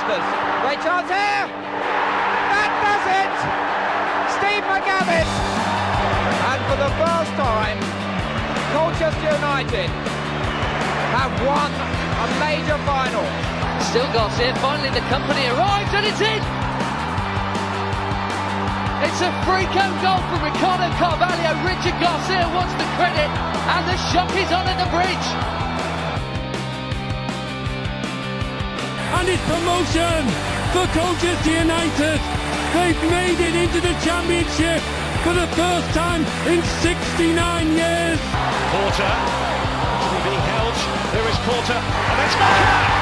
youngsters. Great chance here. That does it. Steve McGavin. And for the first time, Colchester United have won a major final. Still Garcia, finally the company arrives and it's in! It's a freak-out goal from Ricardo Carvalho. Richard Garcia wants the credit and the shock is on at the bridge. And it's promotion for Colchester United. They've made it into the Championship for the first time in 69 years. Porter, being held, there is Porter, and that's Maka!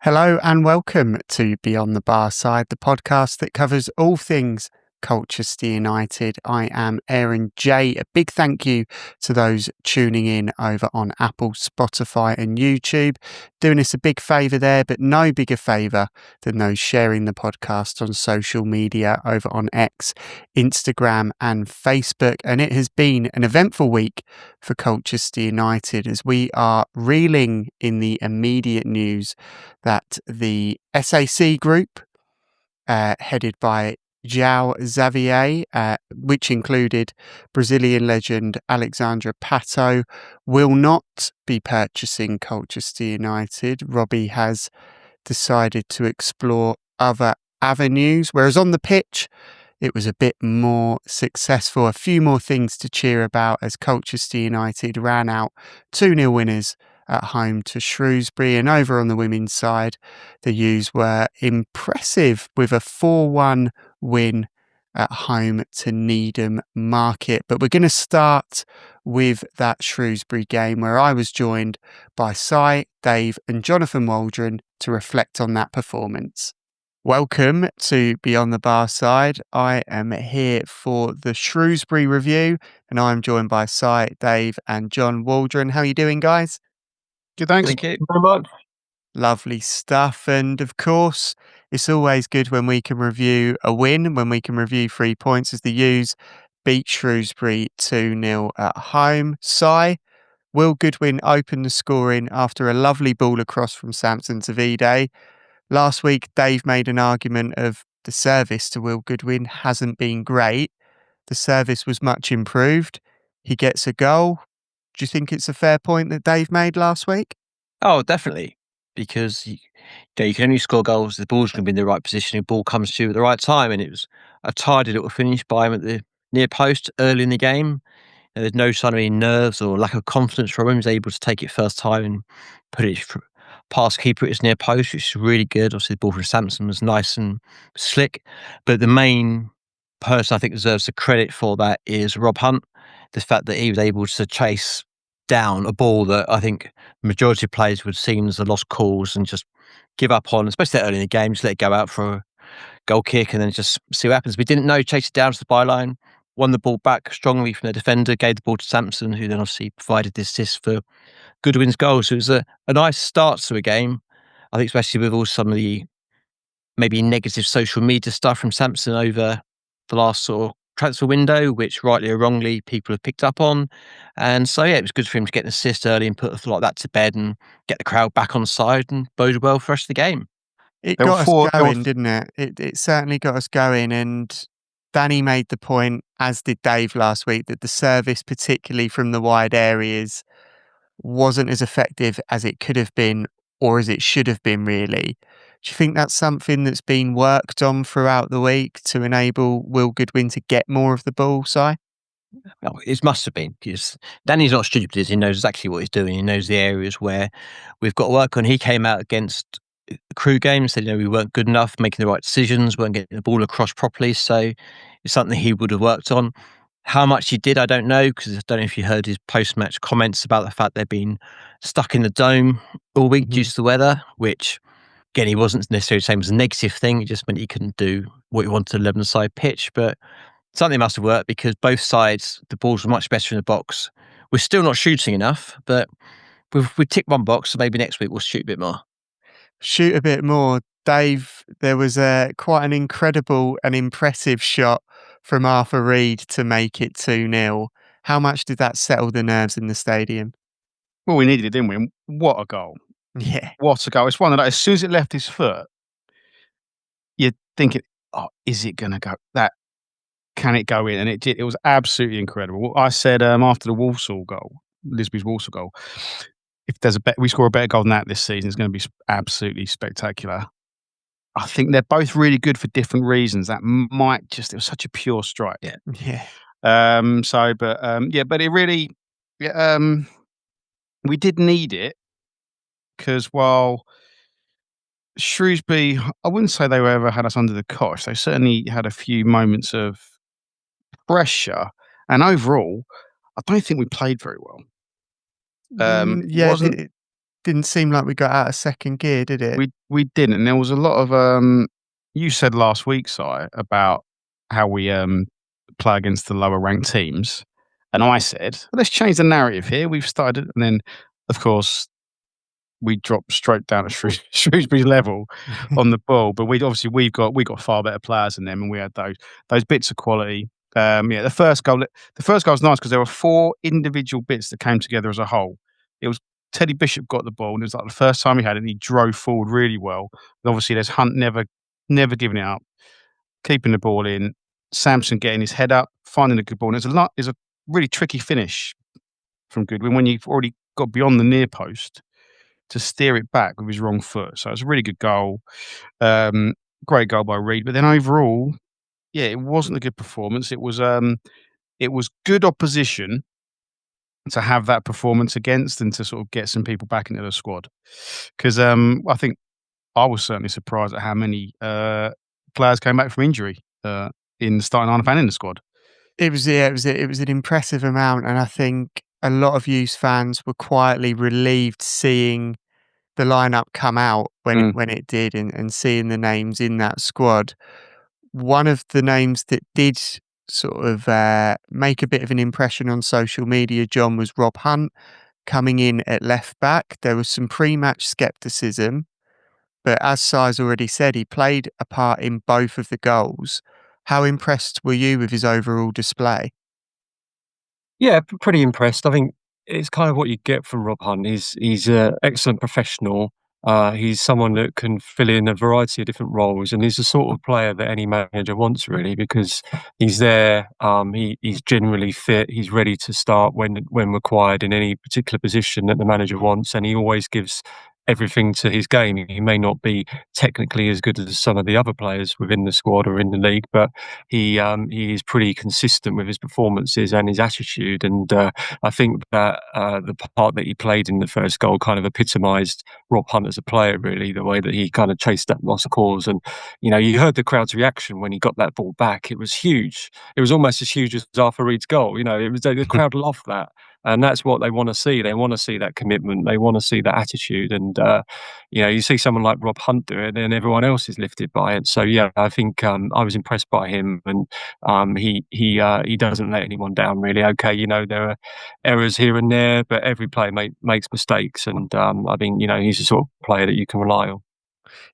Hello and welcome to Beyond the Barside, the podcast that covers all things Colchester United. I am Aaron J. A big thank you to those tuning in over on Apple, Spotify and YouTube. Doing us a big favour there, but no bigger favour than those sharing the podcast on social media over on X, Instagram and Facebook. And it has been an eventful week for Colchester United as we are reeling in the immediate news that the SAC group, headed by João Xavier, which included Brazilian legend Alexandre Pato, will not be purchasing Colchester United. Robbie has decided to explore other avenues, whereas on the pitch it was a bit more successful. A few more things to cheer about as Colchester United ran out 2-0 winners at home to Shrewsbury, and over on the women's side the U's were impressive with a 4-1 win at home to Needham Market. But we're going to start with that Shrewsbury game where I was joined by Si, Dave and Jonathan Waldron to reflect on that performance. Welcome to Beyond the Barside. I am here for the Shrewsbury review and I'm joined by Si, Dave and John Waldron. How are you doing, guys? Good, thanks. Thank you very much. Lovely stuff. And of course, it's always good when we can review a win, when we can review 3 points as the U's beat Shrewsbury 2-0 at home. Si, Will Goodwin opened the scoring after a lovely ball across from Samson to Vide. Last week, Dave made an argument of the service to Will Goodwin hasn't been great. The service was much improved. He gets a goal. Do you think it's a fair point that Dave made last week? Oh, definitely. Because you can only score goals. The ball's going to be in the right position. The ball comes to you at the right time. And it was a tidy little finish by him at the near post early in the game. And there's no sign of any nerves or lack of confidence from him. He was able to take it first time and put it past keeper at his near post, which is really good. Obviously, the ball from Samson was nice and slick. But the main person I think deserves the credit for that is Rob Hunt. The fact that he was able to chase down a ball that I think the majority of players would see as a lost cause and just give up on, especially early in the game, just let it go out for a goal kick and then just see what happens. We didn't know, chased it down to the byline, won the ball back strongly from the defender, gave the ball to Samson, who then obviously provided the assist for Goodwin's goal. So it was a nice start to a game. I think especially with all some of the maybe negative social media stuff from Samson over the last sort of transfer window, which rightly or wrongly people have picked up on. And so, yeah, it was good for him to get an assist early and put like that to bed and get the crowd back on side and boded well for the rest of the game. It got us going, didn't it? It certainly got us going. And Danny made the point, as did Dave last week, that the service, particularly from the wide areas, wasn't as effective as it could have been or as it should have been, really. Do you think that's something that's been worked on throughout the week to enable Will Goodwin to get more of the ball, Si? Well, it must have been, because Danny's not stupid. He knows exactly what he's doing. He knows the areas where we've got to work on. He came out against the Crew game and said, we weren't good enough, making the right decisions, weren't getting the ball across properly. So it's something he would have worked on. How much he did, I don't know, because I don't know if you heard his post-match comments about the fact they've been stuck in the dome all week due to the weather, which, again, he wasn't necessarily the same as a negative thing. It just meant he couldn't do what he wanted on 11-side pitch. But something must have worked because both sides, the balls were much better in the box. We're still not shooting enough, but we tick one box, so maybe next week we'll shoot a bit more. Shoot a bit more. Dave, there was quite an incredible and impressive shot from Arthur Reed to make it 2-0. How much did that settle the nerves in the stadium? Well, we needed it, didn't we? And what a goal. Yeah. What a goal. It's one of those, as soon as it left his foot, you're thinking, oh, is it going to go? Can it go in? And it did. It was absolutely incredible. I said after the Walsall goal, Lisby's Walsall goal, if there's we score a better goal than that this season, it's going to be absolutely spectacular. I think they're both really good for different reasons. That might just, it was such a pure strike. Yeah. But it really, we did need it, because while Shrewsbury, I wouldn't say they ever had us under the cosh. They certainly had a few moments of pressure, and overall, I don't think we played very well. It didn't seem like we got out of second gear, did it? We didn't. And there was a lot of you said last week, Si, about how we play against the lower ranked teams, and I said, well, let's change the narrative here. We've started, and then of course we dropped straight down to Shrewsbury's level on the ball. But we've got far better players than them, and we had those bits of quality. The first goal was nice because there were 4 individual bits that came together as a whole. It was Teddy Bishop got the ball, and it was like the first time he had it, and he drove forward really well. And obviously, there's Hunt never giving it up, keeping the ball in. Sampson getting his head up, finding a good ball. And there's a really tricky finish from Goodwin when you've already got beyond the near post to steer it back with his wrong foot. So it's a really good goal. Great goal by Reed. But then overall, yeah, it wasn't a good performance. It was good opposition to have that performance against, and to sort of get some people back into the squad. Because I think I was certainly surprised at how many players came back from injury in the starting lineup and in the squad. It was an impressive amount, and I think a lot of youth fans were quietly relieved seeing the lineup come out when it did, and seeing the names in that squad. One of the names that did sort of make a bit of an impression on social media, John, was Rob Hunt coming in at left back. There was some pre-match scepticism, but as Si's already said, he played a part in both of the goals. How impressed were you with his overall display? Yeah, pretty impressed. I think it's kind of what you get from Rob Hunt. He's an excellent professional. He's someone that can fill in a variety of different roles, and he's the sort of player that any manager wants, really, because he's there. He's generally fit. He's ready to start when required in any particular position that the manager wants, and he always gives everything to his game. He may not be technically as good as some of the other players within the squad or in the league, but he is pretty consistent with his performances and his attitude. And I think that the part that he played in the first goal kind of epitomised Rob Hunt as a player, really, the way that he kind of chased that lost cause. And, you heard the crowd's reaction when he got that ball back. It was huge. It was almost as huge as Arthur Reed's goal. It was the crowd loved that. And that's what they want to see. They want to see that commitment. They want to see that attitude. And, you see someone like Rob Hunt do it, and everyone else is lifted by it. So, yeah, I think I was impressed by him. And he doesn't let anyone down, really. Okay, there are errors here and there, but every player makes mistakes. And I think, he's the sort of player that you can rely on.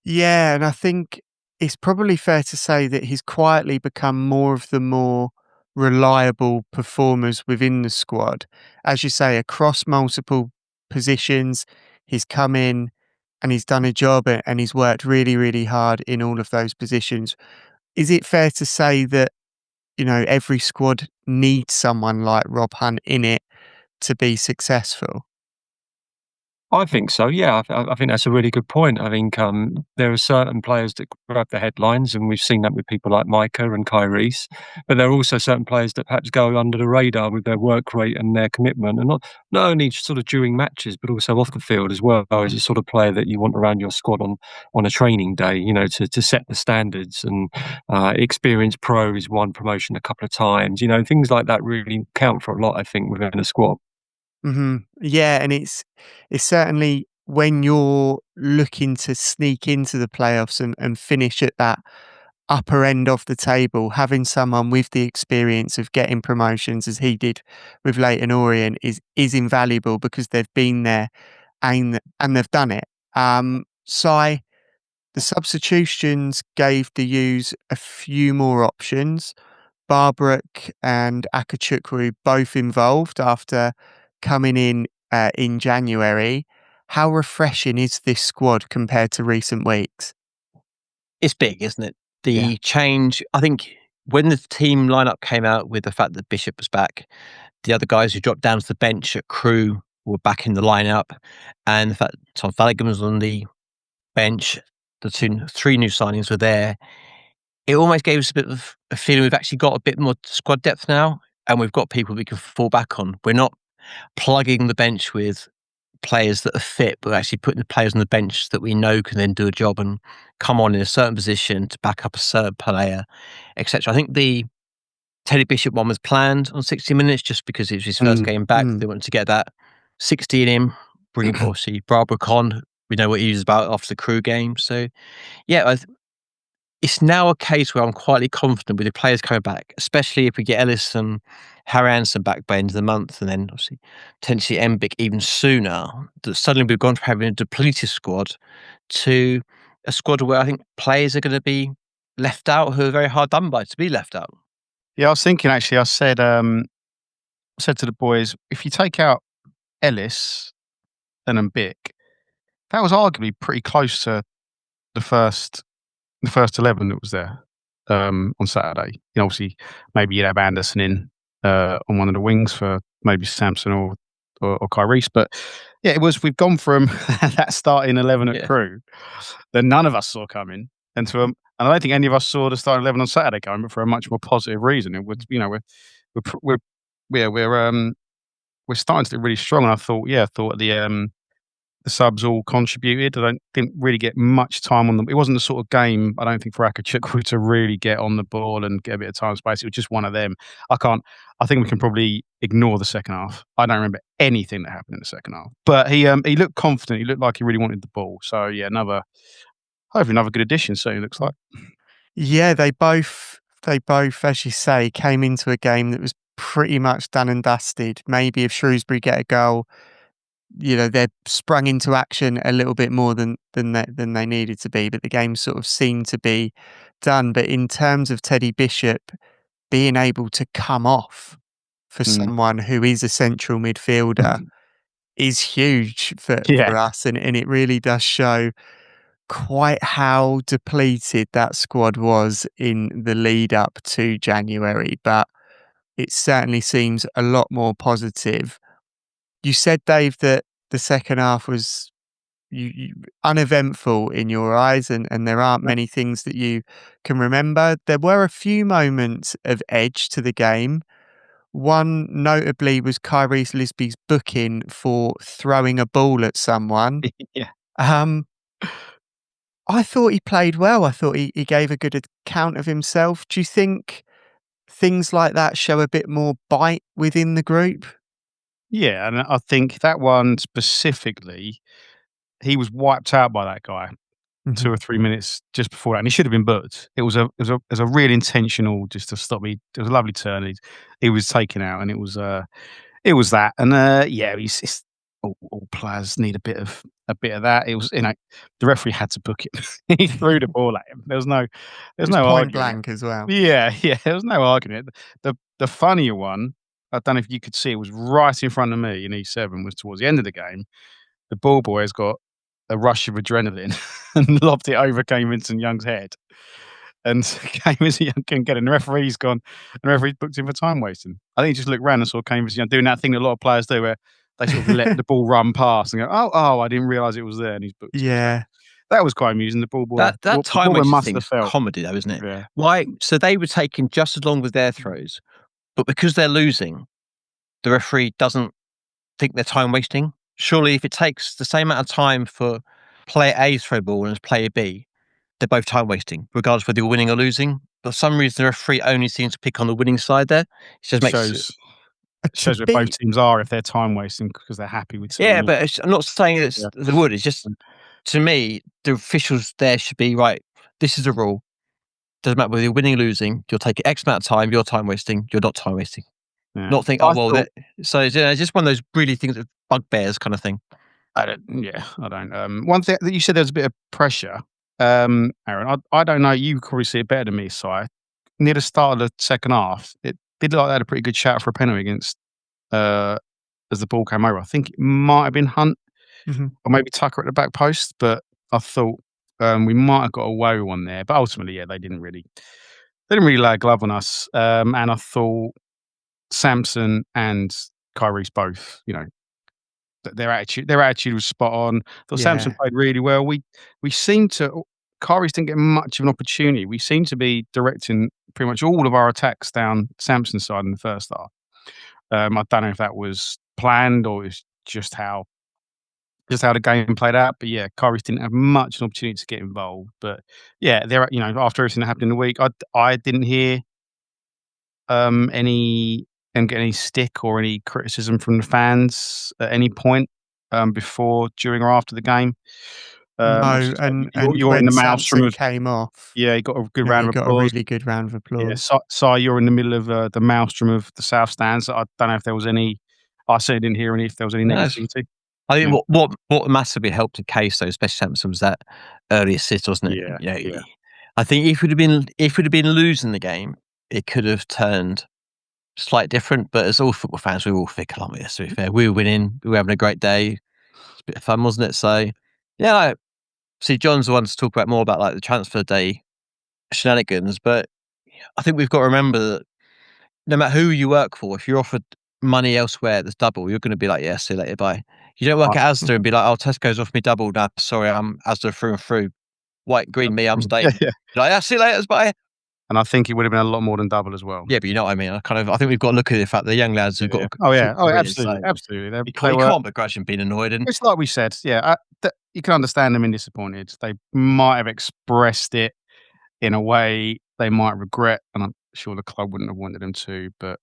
Yeah, and I think it's probably fair to say that he's quietly become more of the more reliable performers within the squad. As you say, across multiple positions, he's come in and he's done a job, and he's worked really, really hard in all of those positions. Is it fair to say that, every squad needs someone like Rob Hunt in it to be successful? I think so, yeah. I think that's a really good point. I think there are certain players that grab the headlines, and we've seen that with people like Micah and Kyrese. But there are also certain players that perhaps go under the radar with their work rate and their commitment, and not only sort of during matches, but also off the field as well. As a sort of player that you want around your squad on a training day, to set the standards. And experienced pros won promotion a couple of times. Things like that really count for a lot, I think, within a squad. Mm-hmm. Yeah, and it's certainly, when you're looking to sneak into the playoffs and finish at that upper end of the table, having someone with the experience of getting promotions, as he did with Leyton Orient, is invaluable, because they've been there and they've done it. Si, the substitutions gave the U's a few more options. Barbruk and Akachukwu both involved after coming in in January. How refreshing is this squad compared to recent weeks? It's big, isn't it? The change, I think, when the team lineup came out with the fact that Bishop was back, the other guys who dropped down to the bench at Crewe were back in the lineup, and the fact that Tom Flanagan was on the bench, three new signings were there. It almost gave us a bit of a feeling we've actually got a bit more squad depth now, and we've got people we can fall back on. We're not plugging the bench with players that are fit, but actually putting the players on the bench that we know can then do a job and come on in a certain position to back up a certain player, etc. I think the Teddy Bishop one was planned on 60 minutes just because it was his first game back. They wanted to get that 60 in him, bring obviously Barbara Con. We know what he was about after the Crewe game. So, yeah, it's now a case where I'm quietly confident with the players coming back, especially if we get Ellis and Harry Anderson back by end of the month, and then obviously potentially Embick even sooner, that suddenly we've gone from having a depleted squad to a squad where I think players are going to be left out who are very hard done by to be left out. Yeah, I was thinking actually, I said to the boys, if you take out Ellis and Embick, that was arguably pretty close to the first 11 that was there on Saturday. You know, obviously, maybe you'd have Anderson in on one of the wings for maybe Samson or Kyrese. But yeah, we've gone from that starting 11 at Crewe that none of us saw coming, and I don't think any of us saw the starting 11 on Saturday coming, but for a much more positive reason. It was, you know, we're starting to look really strong. And I thought the subs all contributed. Didn't really get much time on them. It wasn't the sort of game, I don't think, for Akachukwu to really get on the ball and get a bit of time and space. It was just one of them. I think we can probably ignore the second half. I don't remember anything that happened in the second half. But he looked confident. He looked like he really wanted the ball. So yeah, hopefully another good addition, so it looks like. Yeah, they both, as you say, came into a game that was pretty much done and dusted. Maybe if Shrewsbury get a goal, you know, they're sprung into action a little bit more than they needed to be, but the game sort of seemed to be done. But in terms of Teddy Bishop being able to come off for someone who is a central midfielder is huge for us, and it really does show quite how depleted that squad was in the lead up to January. But it certainly seems a lot more positive. You said, Dave, that the second half was uneventful in your eyes, and there aren't many things that you can remember. There were a few moments of edge to the game. One notably was Kyrese Lisby's booking for throwing a ball at someone. I thought he played well. I thought he gave a good account of himself. Do you think things like that show a bit more bite within the group? Yeah, and I think that one specifically, he was wiped out by that guy 2 or 3 minutes just before that, and he should have been booked. It was a real intentional just to stop me. It was a lovely turn. He was taken out, and it was that. And it's all players need a bit of that. It was, you know, the referee had to book it. He threw the ball at him. There was no point argument. Blank as well. Yeah, there was no argument. The funnier one, I don't know if you could see, it was right in front of me in E7, was towards the end of the game. The ball boy has got a rush of adrenaline and lobbed it over Kane Vincent Young's head. And Kane Vincent Young couldn't get it. And the referee's gone, and the referee booked him for time wasting. I think he just looked around and saw Kane Vincent Young doing that thing that a lot of players do, where they sort of let the ball run past and go, oh, I didn't realise it was there, and he's booked him. Yeah. That was quite amusing. The ball boy. That time wasting thing's felt comedy, though, isn't it? Yeah. Why? So they were taking just as long with their throws, but because they're losing, the referee doesn't think they're time wasting. Surely, if it takes the same amount of time for player A to throw ball as player B, they're both time wasting, regardless whether you're winning or losing. But for some reason, the referee only seems to pick on the winning side there. It just makes shows where both teams are if they're time wasting because they're happy with. Yeah, but I'm not saying it's they would. It's just, to me, the officials there should be right. This is a rule. Doesn't matter whether you're winning or losing. You'll take X amount of time. You're time wasting. You're not time wasting. Yeah. Not think, so it's just one of those really things of bugbears kind of thing. I don't. One thing that you said, there was a bit of pressure, Aaron. I don't know. You probably see it better than me, Si. Near the start of the second half, it did look like they had a pretty good shout for a penalty against as the ball came over. I think it might have been Hunt Mm-hmm. or maybe Tucker at the back post, but I thought we might have got away with one there. But ultimately, yeah, they didn't really lay a glove on us. And I thought Samson and Kyrie's both, their attitude was spot on. I thought Samson played really well. We seemed to. Kyrie's didn't get much of an opportunity. We seemed to be directing pretty much all of our attacks down Samson's side in the first half. I don't know if that was planned or it's just how the game played out. But yeah, Kyrie's didn't have much of an opportunity to get involved. But yeah, after everything that happened in the week, I didn't hear get any stick or any criticism from the fans at any point before, during, or after the game. No, and you're when in the maelstrom Samson came off, yeah, you got a good you round of got applause. a really good round of applause. Yeah, Si, you're in the middle of the maelstrom of the South Stands. I don't know if there was any. I certainly didn't hear if there was any negativity. I think what massively helped the case, though, especially Samson, was that early assist, wasn't it? Yeah. I think if we'd have been losing the game, it could have turned slightly different. But as all football fans, we were all fickle, aren't we? To be fair, we were winning, we were having a great day. It's a bit of fun, wasn't it? So yeah, see, John's the one to talk about more about like the transfer day shenanigans. But I think we've got to remember that no matter who you work for, if you're offered money elsewhere that's double, you're going to be like, yeah, see you later, bye. You don't work at Asda and be like, oh, Tesco's offered me double. Nah, sorry, I'm Asda through and through. White, green, me, I'm staying. Yeah. Like, yeah, see you later, bye. And I think it would have been a lot more than double as well. Yeah, but you know what I mean. I think we've got to look at the fact that the young lads who've got. Absolutely. You can't begrudge them being annoyed. And it's like we said, yeah, you can understand them being disappointed. They might have expressed it in a way they might regret, and I'm sure the club wouldn't have wanted them to. But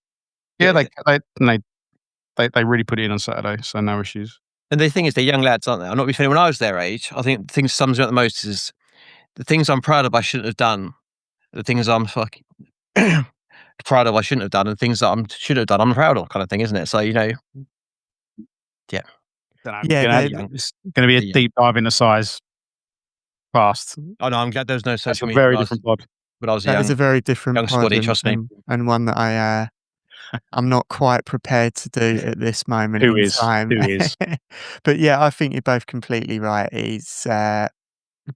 yeah, they really put it in on Saturday, so no issues. And the thing is, they're young lads, aren't they? I'm not being funny. When I was their age, I think the thing that sums me up the most is the things I'm proud of I shouldn't have done. The things I'm fucking proud of I shouldn't have done, and things that I should have done I'm proud of, kind of thing, isn't it? So yeah. It's going to be a deep dive into size fast. Oh no, I'm glad there's no social media. Very different pod. But I was That is a very different young squaddy, trust me, and one that I'm not quite prepared to do at this moment in time. Who is? But yeah, I think you're both completely right.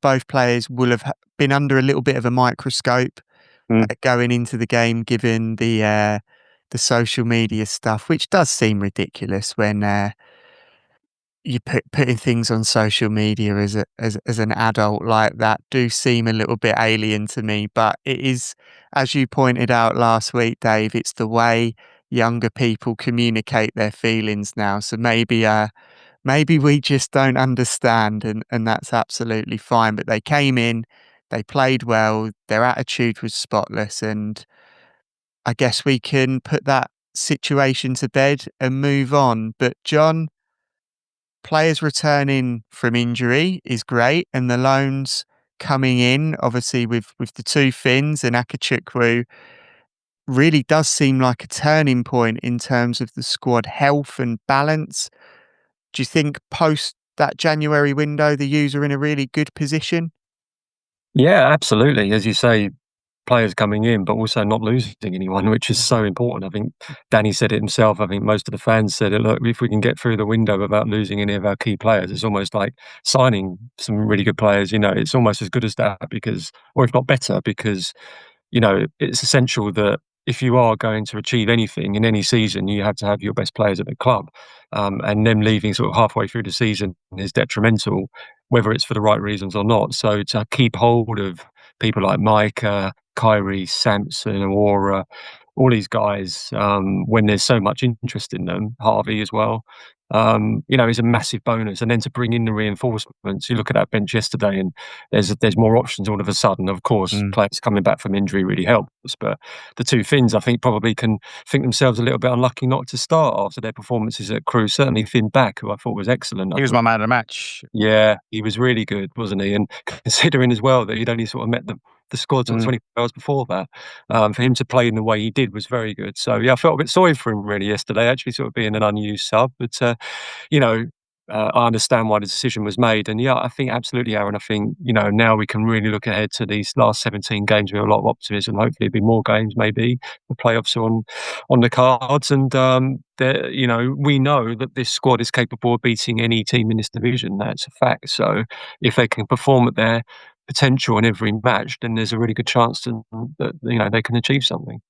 Both players will have been under a little bit of a microscope going into the game, given the social media stuff, which does seem ridiculous when you putting things on social media as an adult like that do seem a little bit alien to me. But it is, as you pointed out last week, Dave, it's the way younger people communicate their feelings now. So maybe we just don't understand, and that's absolutely fine. But they came in, they played well, their attitude was spotless, and I guess we can put that situation to bed and move on. But John, players returning from injury is great, and the loans coming in, obviously with the two Finns and Akachukwu, really does seem like a turning point in terms of the squad health and balance. Do you think post that January window, the U's are in a really good position? Yeah, absolutely. As you say, players coming in, but also not losing anyone, which is so important. I think Danny said it himself. I think most of the fans said it. Look, if we can get through the window without losing any of our key players, it's almost like signing some really good players. It's almost as good as that or if not better, because, it's essential that if you are going to achieve anything in any season, you have to have your best players at the club. And them leaving sort of halfway through the season is detrimental, whether it's for the right reasons or not. So to keep hold of people like Micah, Kyrie, Samson, Aurora, all these guys, when there's so much interest in them, Harvey as well, is a massive bonus. And then to bring in the reinforcements, you look at that bench yesterday and there's more options all of a sudden. Of course, players coming back from injury really helps, but the two Finns, I think, probably can think themselves a little bit unlucky not to start after their performances at Crewe. Certainly Finn Back, who I thought was excellent. He was my man of the match. Yeah, he was really good, wasn't he? And considering as well that he'd only sort of met the squad 24 hours before that, for him to play in the way he did was very good. So yeah, I felt a bit sorry for him really yesterday, actually sort of being an unused sub. But I understand why the decision was made. And yeah, I think absolutely, Aaron. I think, now we can really look ahead to these last 17 games with a lot of optimism. Hopefully it'll be more games, maybe the playoffs are on the cards. And, we know that this squad is capable of beating any team in this division. That's a fact. So if they can perform at their potential in every match, then there's a really good chance that they can achieve something.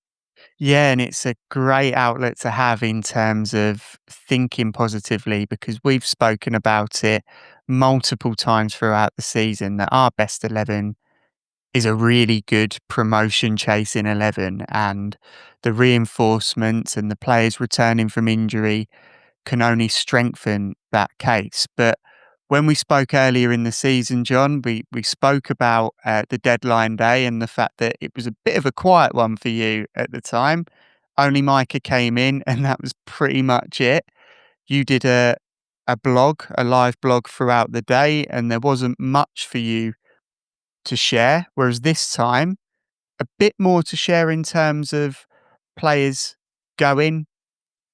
Yeah, and it's a great outlet to have in terms of thinking positively, because we've spoken about it multiple times throughout the season that our best 11 is a really good promotion chasing 11, and the reinforcements and the players returning from injury can only strengthen that case. But when we spoke earlier in the season, John, we spoke about the deadline day and the fact that it was a bit of a quiet one for you at the time. Only Micah came in, and that was pretty much it. You did a blog, a live blog throughout the day, and there wasn't much for you to share. Whereas this time, a bit more to share in terms of players going,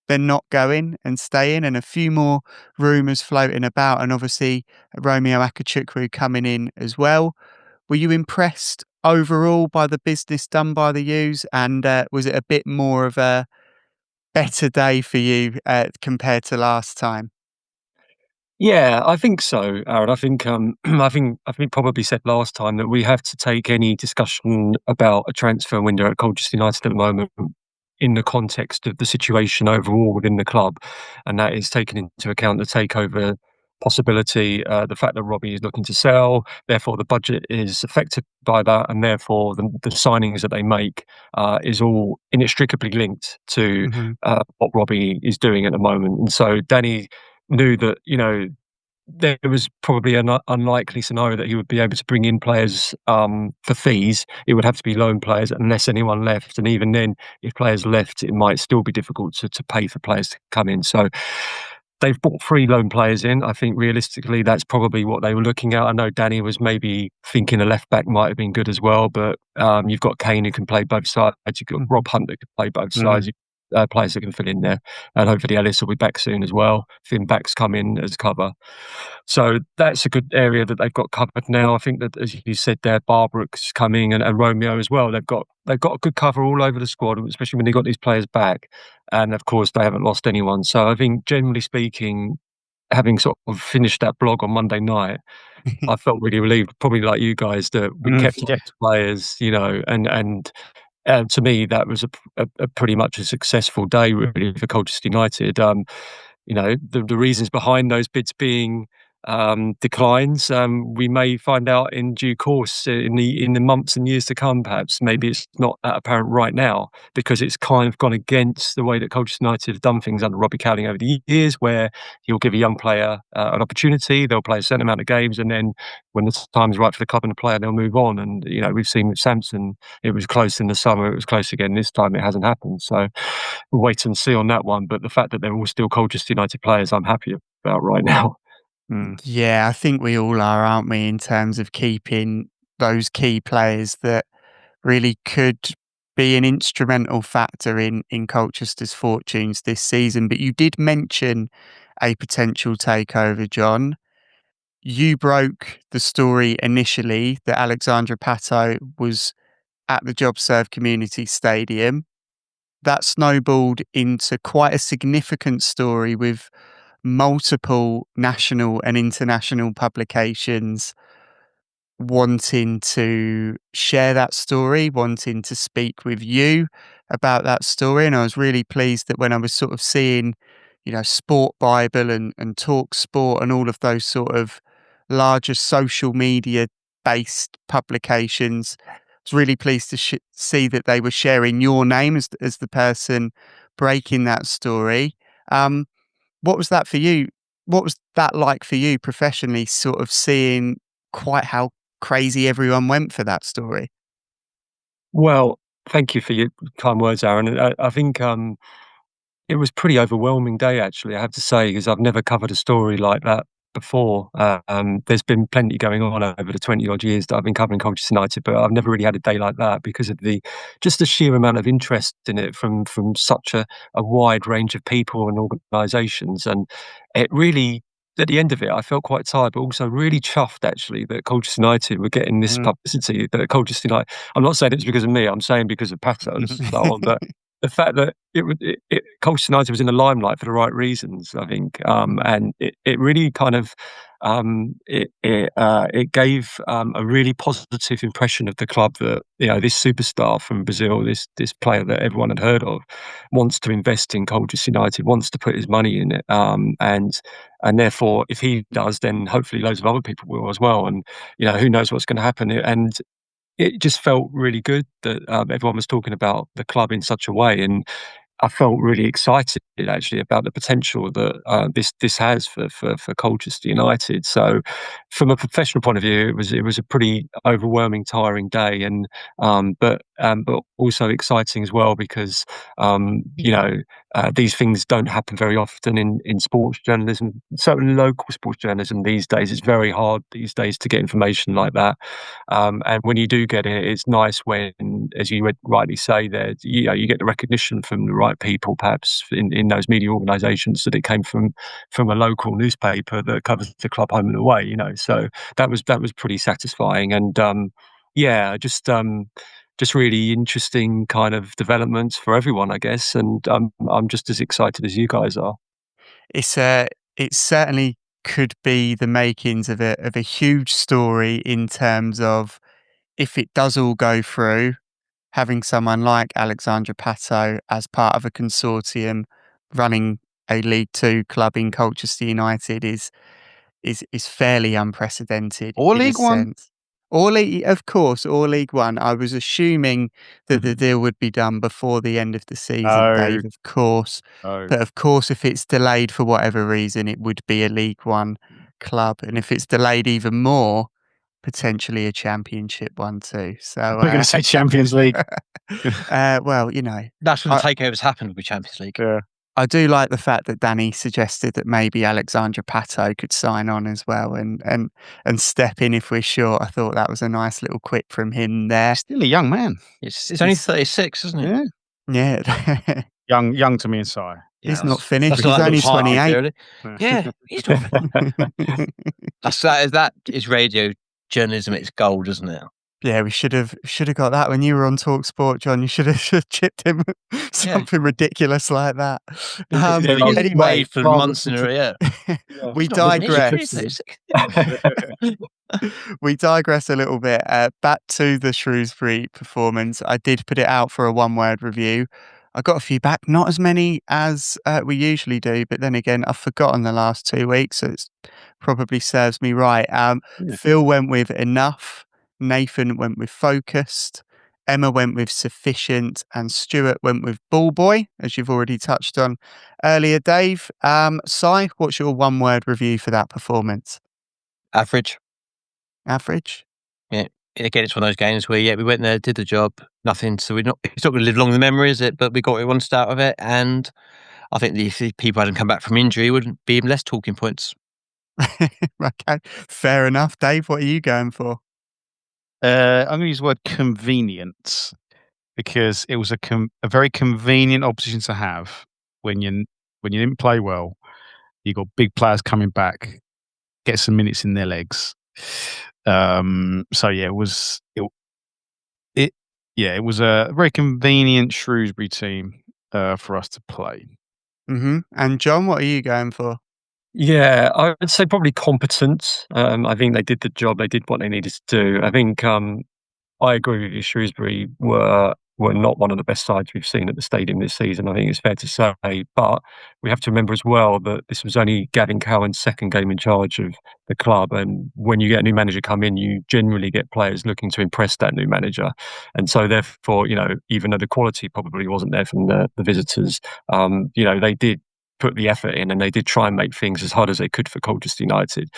they're not going and staying, and a few more rumours floating about, and obviously Romeo Akachukwu coming in as well. Were you impressed overall by the business done by the U's, and was it a bit more of a better day for you compared to last time? Yeah, I think so, Aaron. I think I think probably said last time that we have to take any discussion about a transfer window at Colchester United at the moment in the context of the situation overall within the club, and that is taking into account the takeover possibility, the fact that Robbie is looking to sell, therefore the budget is affected by that, and therefore the signings that they make is all inextricably linked to Hmm. what Robbie is doing at the moment. And so Danny knew that, there was probably an unlikely scenario that he would be able to bring in players for fees. It would have to be loan players unless anyone left. And even then, if players left, it might still be difficult to pay for players to come in. So they've brought 3 loan players in. I think realistically, that's probably what they were looking at. I know Danny was maybe thinking a left back might have been good as well, but you've got Kane who can play both sides. You've got Rob Hunt that can play both sides. Players that can fill in there, and hopefully Ellis will be back soon as well. Finn Back's come in as cover, so that's a good area that they've got covered now. I think that, as you said there, Barbrook's coming and Romeo as well. They've got a good cover all over the squad, especially when they got these players back, and of course they haven't lost anyone. So I think, generally speaking, having sort of finished that blog on Monday night, I felt really relieved, probably like you guys, that we kept Yeah. players, and to me, that was a pretty much a successful day, really, for Colchester United. The reasons behind those bids being declines, we may find out in due course in the months and years to come. Perhaps maybe it's not that apparent right now, because it's kind of gone against the way that Colchester United have done things under Robbie Cowling over the years, where he'll give a young player an opportunity, they'll play a certain amount of games, and then when the time is right for the club and the player, they'll move on. And we've seen with Samson, it was close in the summer, it was close again this time. It hasn't happened, so we'll wait and see on that one. But the fact that they're all still Colchester United players, I'm happy about right now. Yeah, I think we all are, aren't we, in terms of keeping those key players that really could be an instrumental factor in Colchester's fortunes this season. But you did mention a potential takeover, John. You broke the story initially that Alexandra Pato was at the JobServe Community Stadium. That snowballed into quite a significant story with multiple national and international publications wanting to share that story, wanting to speak with you about that story. And I was really pleased that when I was sort of seeing, Sport Bible and Talk Sport and all of those sort of larger social media based publications, I was really pleased to see that they were sharing your name as the person breaking that story. What was that for you? What was that like for you professionally, sort of seeing quite how crazy everyone went for that story? Well, thank you for your kind words, Aaron. I think it was pretty overwhelming day, actually, I have to say, because I've never covered a story like that before. There's been plenty going on over the 20 odd years that I've been covering Colchester United, but I've never really had a day like that because of just the sheer amount of interest in it from such a wide range of people and organisations. And it really at the end of it, I felt quite tired, but also really chuffed actually that Colchester United were getting this publicity. That Colchester United, I'm not saying it's because of me, I'm saying because of Pato and so on. But the fact that Colchester United was in the limelight for the right reasons, I think, and it really kind of it gave a really positive impression of the club that this superstar from Brazil, this player that everyone had heard of, wants to invest in Colchester United, wants to put his money in it, and therefore, if he does, then hopefully loads of other people will as well. And who knows what's going to happen? And it just felt really good that everyone was talking about the club in such a way, and I felt really excited actually about the potential that this has for Colchester United. So, from a professional point of view, it was a pretty overwhelming, tiring day, and but also exciting as well because these things don't happen very often in sports journalism, certainly local sports journalism these days. It's very hard these days to get information like that, and when you do get it, it's nice when, as you would rightly say, there you get the recognition from the right people, perhaps in those media organisations, that it came from a local newspaper that covers the club home and away. So that was pretty satisfying, and just really interesting kind of developments for everyone, I guess. And I'm just as excited as you guys are. It certainly could be the makings of a huge story in terms of, if it does all go through, having someone like Alexandra Pato as part of a consortium running a League Two club in Colchester United is fairly unprecedented. Or in League a One. sense. Of course, or League One. I was assuming that the deal would be done before the end of the season, Dave, of course. But of course, if it's delayed for whatever reason, it would be a League One club. And if it's delayed even more, potentially a Championship one too. So we're going to say Champions League. Well, that's when the takeovers happened with Champions League. Yeah. I do like the fact that Danny suggested that maybe Alexandra Pato could sign on as well and step in if we're short. I thought that was a nice little quip from him there. Still a young man. It's only 36, isn't it? Yeah. young to me and Si. He's not finished. That's He's only 28. Really. Yeah, he's not. That is radio journalism at its gold, isn't it? Yeah, we should have got that when you were on TalkSport, John. You should have chipped him something ridiculous like that. Anyway, for months in a row. We digress. We digress a little bit. Back to the Shrewsbury performance. I did put it out for a one-word review. I got a few back, not as many as we usually do, but then again, I've forgotten the last 2 weeks, so it probably serves me right. Phil went with enough. Nathan went with focused, Emma went with sufficient, and Stuart went with ball boy, as you've already touched on earlier, Dave. Si, what's your one-word review for that performance? Average. Average? Yeah. Again, it's one of those games where, we went there, did the job, nothing. So it's not going to live long in the memory, is it? But we got what we wanted out of it. And I think if people hadn't come back from injury, it wouldn't be even less talking points. Okay, fair enough. Dave, what are you going for? I'm going to use the word convenience, because it was a very convenient opposition to have when you didn't play well. You got big players coming back, get some minutes in their legs. So yeah, it was a very convenient Shrewsbury team for us to play. Mm-hmm. And John, what are you going for? Yeah, I would say probably competent. I think they did the job. They did what they needed to do. I think I agree with you. Shrewsbury were not one of the best sides we've seen at the stadium this season. I think it's fair to say. But we have to remember as well that this was only Gavin Cowan's second game in charge of the club. And when you get a new manager come in, you generally get players looking to impress that new manager. And so therefore, even though the quality probably wasn't there from the visitors, they did put the effort in, and they did try and make things as hard as they could for Colchester United.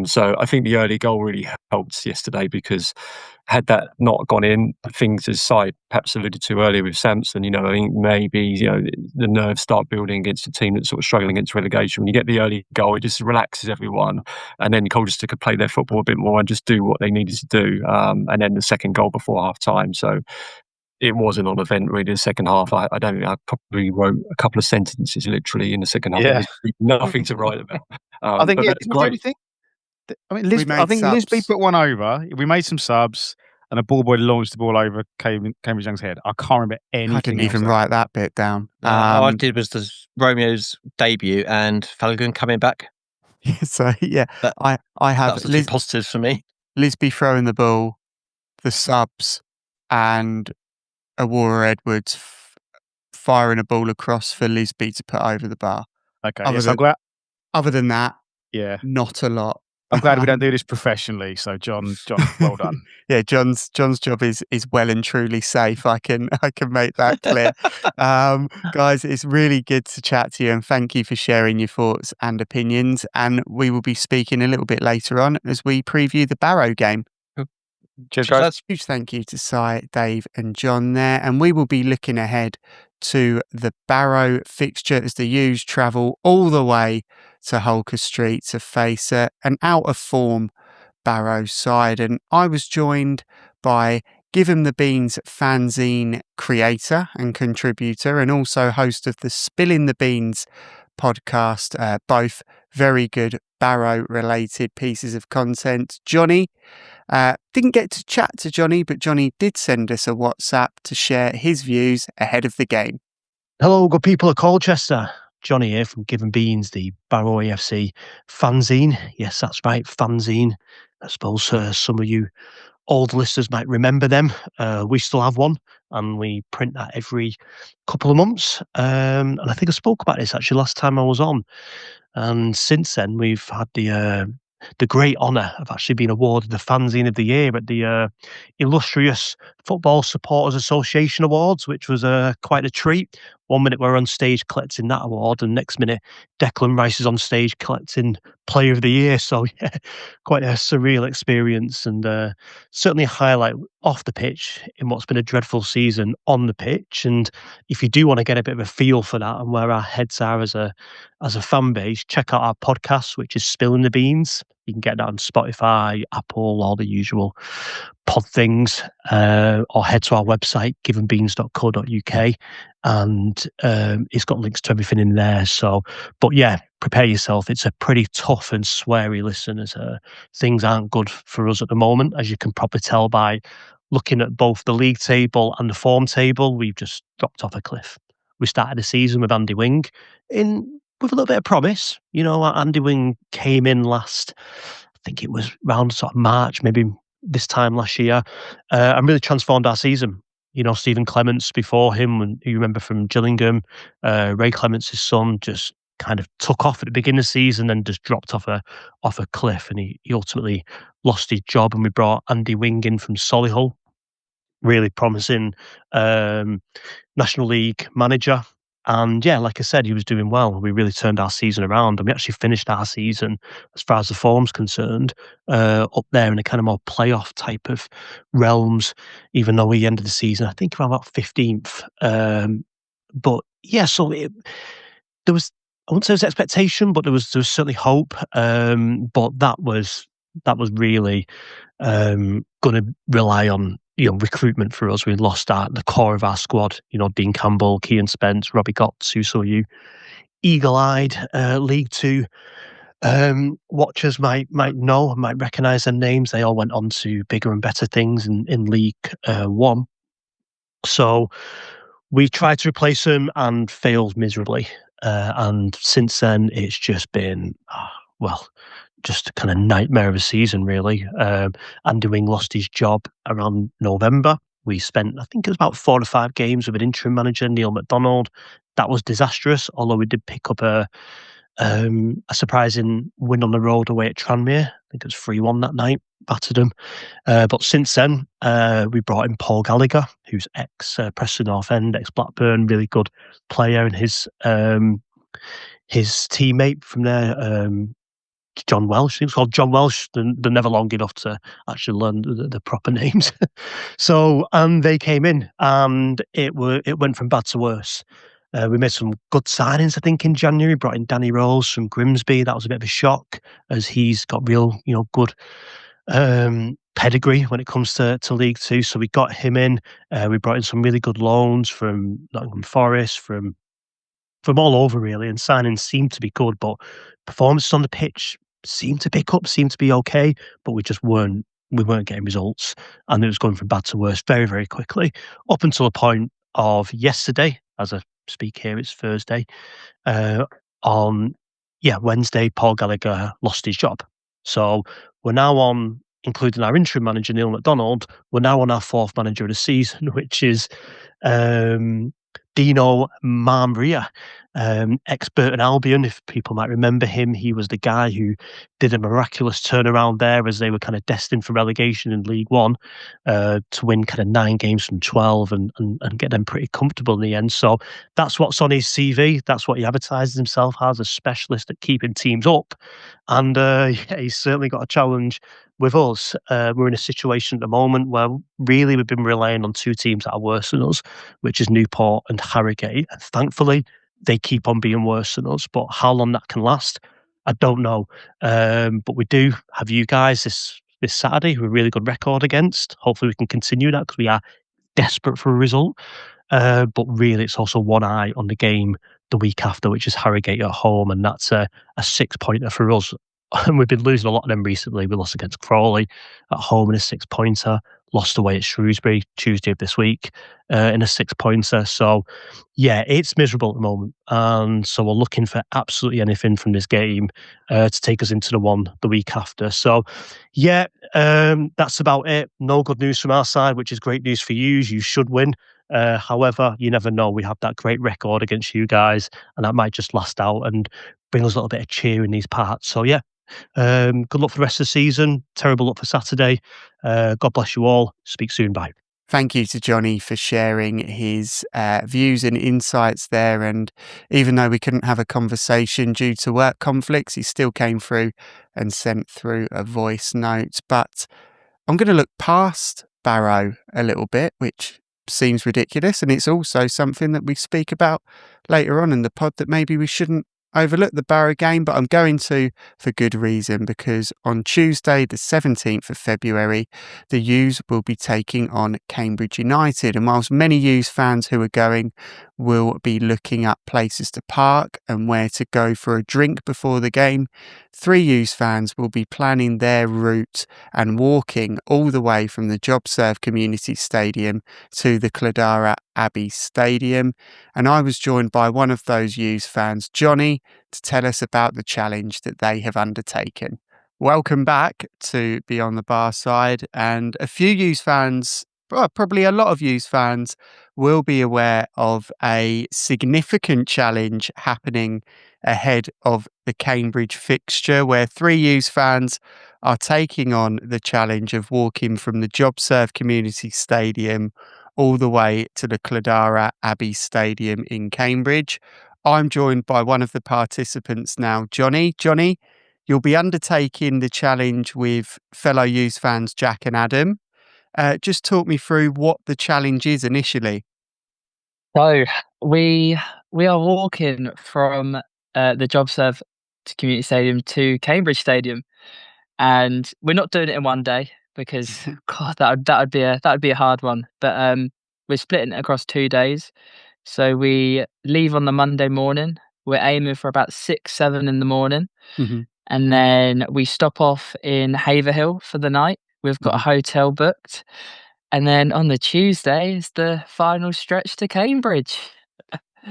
So I think the early goal really helped yesterday, because had that not gone in, things as Si perhaps alluded to earlier with Samson, I think maybe the nerves start building against a team that's sort of struggling against relegation. When you get the early goal, it just relaxes everyone, and then Colchester could play their football a bit more and just do what they needed to do. And then the second goal before half time. So it was a non-event really. The second half, I don't think I probably wrote a couple of sentences literally in the second half. Yeah. There's nothing to write about. I think but yeah, that's did we do great. anything? I mean, We made I think Lisby subs. put one over. We made some subs, and a ball boy launched the ball over Cambridge Young's head. I can't remember anything. I didn't even write that bit down. All I did was Romeo's debut and Falcon coming back. So yeah, That- I That have was the two positives for me. Lisby throwing the ball, the subs, and Aurora Edwards firing a ball across for Lisby to put over the bar. Okay, Other yes, than- I'm glad. Other than that, Yeah, not a lot. I'm glad we don't do this professionally. So, John, well done. Yeah, John's job is well and truly safe. I can make that clear. Guys, it's really good to chat to you, and thank you for sharing your thoughts and opinions. And we will be speaking a little bit later on as we preview the Barrow game. Cheers, guys. Huge thank you to Si, Dave, and John there. And we will be looking ahead to the Barrow fixture as the U's travel all the way to Holker Street to face an out of form Barrow side. And I was joined by Give 'em the Beans fanzine creator and contributor, and also host of the Spilln The Beans podcast, both very good Barrow related pieces of content. Jonny, didn't get to chat to Jonny, but Jonny did send us a WhatsApp to share his views ahead of the game. Hello, good people of Colchester. Jonny here from Give 'em Beans, the Barrow AFC fanzine. Yes, that's right, fanzine. I suppose some of you old listeners might remember them. We still have one, and we print that every couple of months. And I think I spoke about this actually last time I was on. And since then, we've had the great honour of actually being awarded the Fanzine of the Year at the illustrious Football Supporters Association Awards, which was quite a treat. 1 minute we're on stage collecting that award, and next minute Declan Rice is on stage collecting Player of the Year. So yeah, quite a surreal experience, and certainly a highlight off the pitch in what's been a dreadful season on the pitch. And if you do want to get a bit of a feel for that and where our heads are as a fan base, check out our podcast, which is Spilln The Beans. You can get that on Spotify, Apple, all the usual pod things, or head to our website, givenbeans.co.uk, and it's got links to everything in there. So, but yeah, prepare yourself. It's a pretty tough and sweary listen, as things aren't good for us at the moment, as you can probably tell by looking at both the league table and the form table. We've just dropped off a cliff. We started the season with Andy Wing with a little bit of promise. You know, Andy Wing came in last, I think it was around sort of March, maybe this time last year, and really transformed our season. You know, Stephen Clements before him, and you remember from Gillingham, Ray Clements' son, just kind of took off at the beginning of the season and just dropped off a cliff, and he ultimately lost his job. And we brought Andy Wing in from Solihull, really promising National League manager. And yeah, like I said, he was doing well. We really turned our season around, and we actually finished our season, as far as the form's concerned, up there in a kind of more playoff type of realms, even though we ended the season, I think, around about 15th. But yeah, so there was, I wouldn't say it was expectation, but there was certainly hope. But that was really going to rely on, you know, recruitment for us. We lost the core of our squad. You know, Dean Campbell, Kean Spence, Robbie Gotts, who saw you eagle-eyed League Two watchers might know, might recognise their names. They all went on to bigger and better things in League One. So we tried to replace them and failed miserably. And since then, it's just been just a kind of nightmare of a season, really. Andy Wing lost his job around November. We spent, I think it was about 4 or 5 games with an interim manager, Neil McDonald. That was disastrous, although we did pick up a surprising win on the road away at Tranmere. I think it was 3-1 that night, battered them. But since then, we brought in Paul Gallagher, who's ex-Preston North End, ex-Blackburn, really good player, and his teammate from there, John Welsh. He was called John Welsh. They're never long enough to actually learn the proper names. So, and they came in, and it went from bad to worse. We made some good signings, I think, in January. Brought in Danny Rose from Grimsby. That was a bit of a shock, as he's got real, good pedigree when it comes to League Two. So we got him in. We brought in some really good loans from Nottingham Forest, from all over really, and signings seemed to be good, but performances on the pitch seemed to pick up, seemed to be okay, but we weren't getting results, and it was going from bad to worse very, very quickly, up until the point of yesterday. As I speak here, it's Thursday. On Wednesday, Paul Gallagher lost his job. So we're now on, including our interim manager, Neil McDonald, we're now on our fourth manager of the season, which is Dino Marmria, ex-Burton Albion, if people might remember him. He was the guy who did a miraculous turnaround there as they were kind of destined for relegation in League One, to win kind of 9 games from 12 and get them pretty comfortable in the end. So that's what's on his CV. That's what he advertises himself as, a specialist at keeping teams up. And he's certainly got a challenge with us. We're in a situation at the moment where really we've been relying on 2 teams that are worse than us, which is Newport and Harrogate. And thankfully, they keep on being worse than us. But how long that can last, I don't know. But we do have you guys this Saturday with a really good record against. Hopefully we can continue that, because we are desperate for a result. But really, it's also one eye on the game the week after, which is Harrogate at home, and that's a 6-pointer for us. And we've been losing a lot of them recently. We lost against Crawley at home in a 6-pointer, lost away at Shrewsbury Tuesday of this week in a 6-pointer. So, yeah, it's miserable at the moment. And so we're looking for absolutely anything from this game to take us into the one the week after. So, yeah, that's about it. No good news from our side, which is great news for you. You should win. However, you never know. We have that great record against you guys, and that might just last out and bring us a little bit of cheer in these parts. So, yeah. Good luck for the rest of the season. Terrible luck for Saturday. God bless you all. Speak soon. Bye. Thank you to Jonny for sharing his views and insights there. And even though we couldn't have a conversation due to work conflicts, he still came through and sent through a voice note. But I'm going to look past Barrow a little bit, which seems ridiculous. And it's also something that we speak about later on in the pod, that maybe we shouldn't overlook the Barrow game, but I'm going to for good reason, because on Tuesday the 17th of February the U's will be taking on Cambridge United, and whilst many U's fans who are going will be looking up places to park and where to go for a drink before the game, 3 U's fans will be planning their route and walking all the way from the JobServe Community Stadium to the Cledara Abbey Stadium. And I was joined by one of those U's fans, Jonny, to tell us about the challenge that they have undertaken. Welcome back to Beyond the Barside. And a few U's fans, well, probably a lot of U's fans, will be aware of a significant challenge happening ahead of the Cambridge fixture, where 3 U's fans are taking on the challenge of walking from the JobServe Community Stadium all the way to the Cledara Abbey Stadium in Cambridge. I'm joined by one of the participants now, Jonny. Jonny, you'll be undertaking the challenge with fellow U's fans Jack and Adam. Just talk me through what the challenge is initially. So we are walking from the JobServe Community Stadium to Cambridge Stadium, and we're not doing it in one day, because God, that would be a hard one. But we're splitting it across 2 days. So we leave on the Monday morning. We're aiming for about 6-7 in the morning, and then we stop off in Haverhill for the night. We've got a hotel booked, and then on the Tuesday is the final stretch to Cambridge.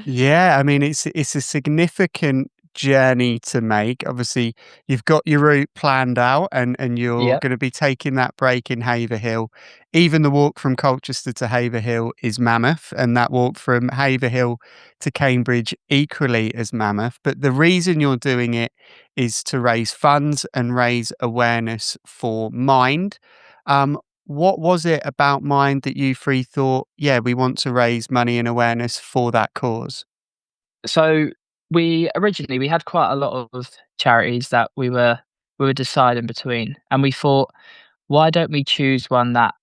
Yeah, I mean, it's a significant journey to make. Obviously, you've got your route planned out, and you're going to be taking that break in Haverhill. Even the walk from Colchester to Haverhill is mammoth, and that walk from Haverhill to Cambridge equally as mammoth. But the reason you're doing it is to raise funds and raise awareness for Mind. What was it about Mind that you 3 thought, yeah, we want to raise money and awareness for that cause? So we had quite a lot of charities that we were deciding between, and we thought, why don't we choose one that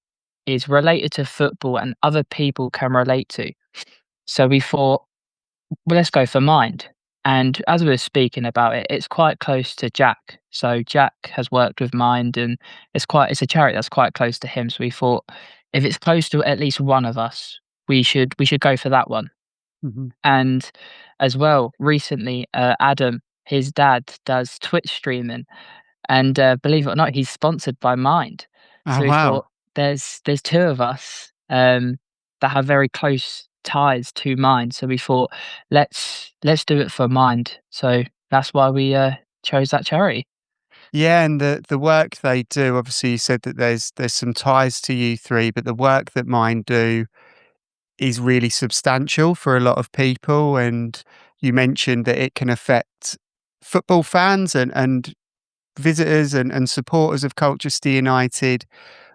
is related to football and other people can relate to? So we thought, well, let's go for Mind. And as we were speaking about it, it's quite close to Jack, So Jack has worked with Mind, and it's a charity that's quite close to him. So we thought if it's close to at least one of us, we should go for that one. Mhm. And as well, recently, Adam, his dad, does Twitch streaming, and believe it or not, he's sponsored by Mind. Oh, So we wow. thought there's two of us that have very close ties to Mind. So we thought let's do it for Mind. So that's why we chose that charity. Yeah, and the work they do, obviously you said that there's some ties to you three, but the work that Mind do is really substantial for a lot of people. And you mentioned that it can affect football fans and visitors and supporters of Colchester United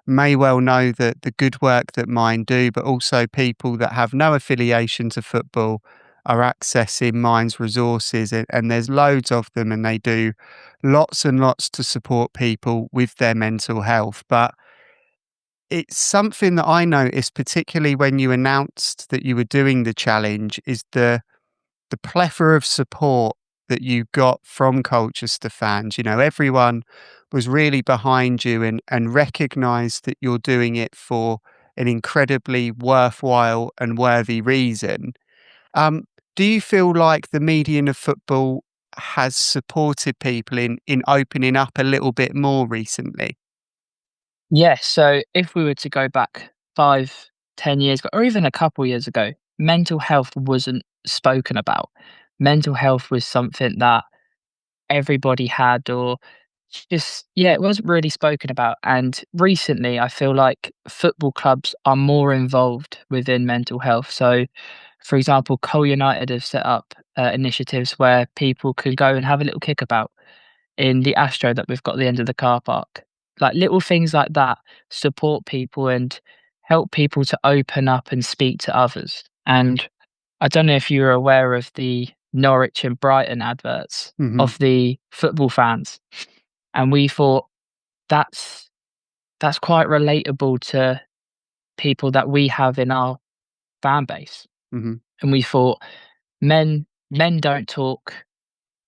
may well know that the good work that Mind do, but also people that have no affiliation to football are accessing Mind's resources, and there's loads of them, and they do lots and lots to support people with their mental health. But it's something that I noticed, particularly when you announced that you were doing the challenge, is the plethora of support that you got from Colchester fans. You know, everyone was really behind you and recognised that you're doing it for an incredibly worthwhile and worthy reason. Um, do you feel like the median of football has supported people in opening up a little bit more recently? Yes. So if we were to go back 5, 10 years ago, or even a couple years ago, mental health wasn't spoken about. Mental health was something that everybody had, or just, yeah, it wasn't really spoken about. And recently, I feel like football clubs are more involved within mental health. So, for example, Col United have set up initiatives where people could go and have a little kickabout in the Astro that we've got at the end of the car park. Like little things like that support people and help people to open up and speak to others. And I don't know if you were aware of the Norwich and Brighton adverts Hmm. of the football fans, and we thought that's quite relatable to people that we have in our fan base. Hmm. And we thought men don't talk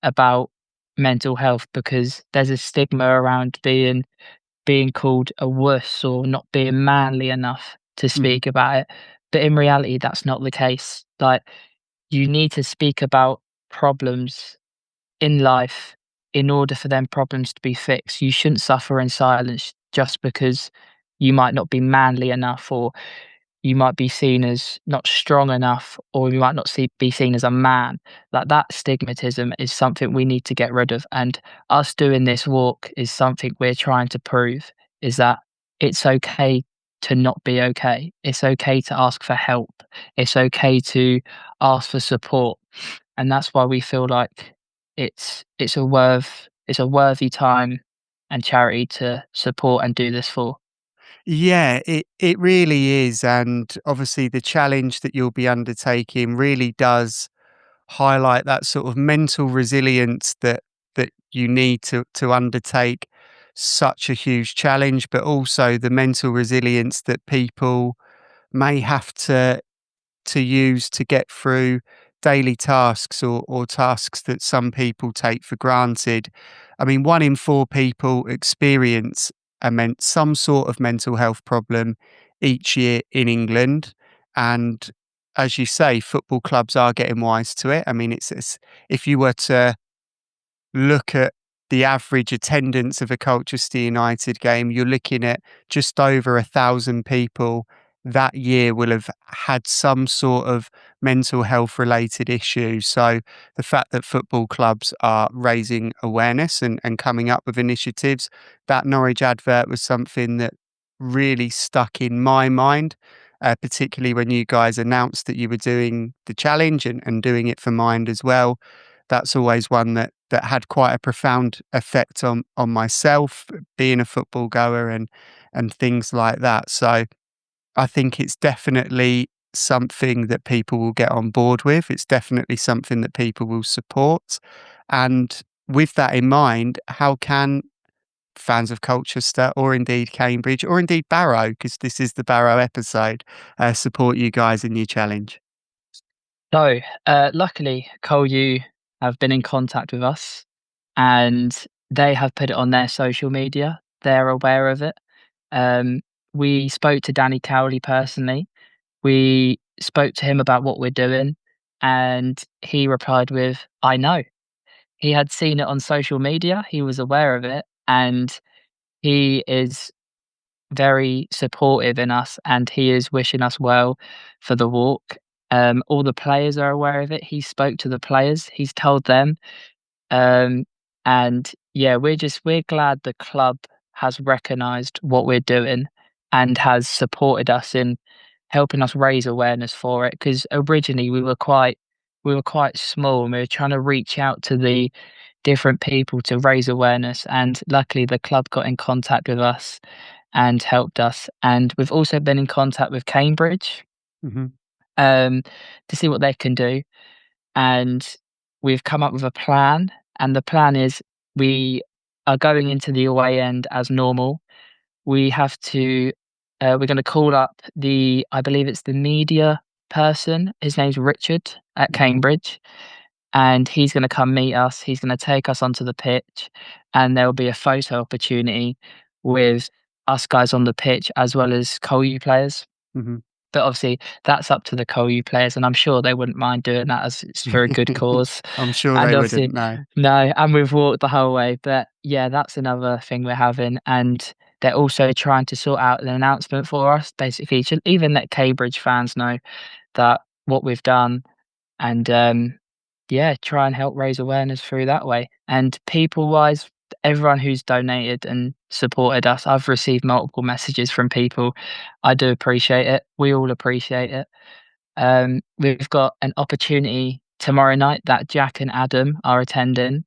about mental health because there's a stigma around being called a wuss or not being manly enough to Hmm. speak about it. But in reality, that's not the case. Like, you need to speak about problems in life in order for them problems to be fixed. You shouldn't suffer in silence just because you might not be manly enough, or you might be seen as not strong enough, or you might not be seen as a man. Like, that stigmatism is something we need to get rid of. And us doing this walk is something we're trying to prove, is that it's okay to not be okay. It's okay to ask for help. It's okay to ask for support. And that's why we feel like it's a worthy time and charity to support and do this for. Yeah, it really is. And obviously, the challenge that you'll be undertaking really does highlight that sort of mental resilience that you need to undertake such a huge challenge, but also the mental resilience that people may have to use to get through daily tasks or tasks that some people take for granted. I mean, 1 in 4 people experience some sort of mental health problem each year in England. And as you say, football clubs are getting wise to it. I mean, it's if you were to look at the average attendance of a Colchester United game, you're looking at just over 1,000 people that year will have had some sort of mental health related issue. So the fact that football clubs are raising awareness and coming up with initiatives, that Norwich advert was something that really stuck in my mind, particularly when you guys announced that you were doing the challenge and doing it for Mind as well. That's always one that had quite a profound effect on myself, being a football goer and things like that. So I think it's definitely something that people will get on board with. It's definitely something that people will support. And with that in mind, how can fans of Colchester, or indeed Cambridge, or indeed Barrow, because this is the Barrow episode, support you guys in your challenge? So, luckily, Cole, you have been in contact with us, and they have put it on their social media. They're aware of it. We spoke to Danny Cowley personally. We spoke to him about what we're doing, and he replied with, "I know." He had seen it on social media. He was aware of it, and he is very supportive in us, and he is wishing us well for the walk. All the players are aware of it. He spoke to the players. He's told them. And yeah, we're glad the club has recognised what we're doing and has supported us in helping us raise awareness for it. Because originally we were quite small, and we were trying to reach out to the different people to raise awareness. And luckily, the club got in contact with us and helped us. And we've also been in contact with Cambridge Mm-hmm. to see what they can do. And we've come up with a plan. And the plan is we are going into the away end as normal. We have to, we're going to call up I believe it's the media person. His name's Richard at Cambridge. And he's going to come meet us. He's going to take us onto the pitch. And there will be a photo opportunity with us guys on the pitch as well as COLU players. Mm-hmm. But obviously, that's up to the COLU players, and I'm sure they wouldn't mind doing that, as it's for a good cause. I'm sure And they obviously, wouldn't, no. No, and we've walked the whole way. But yeah, that's another thing we're having. And they're also trying to sort out an announcement for us, basically, to even let Cambridge fans know that what we've done, and yeah, try and help raise awareness through that way. And people-wise, everyone who's donated and supported us, I've received multiple messages from people. I do appreciate it. We all appreciate it. We've got an opportunity tomorrow night that Jack and Adam are attending.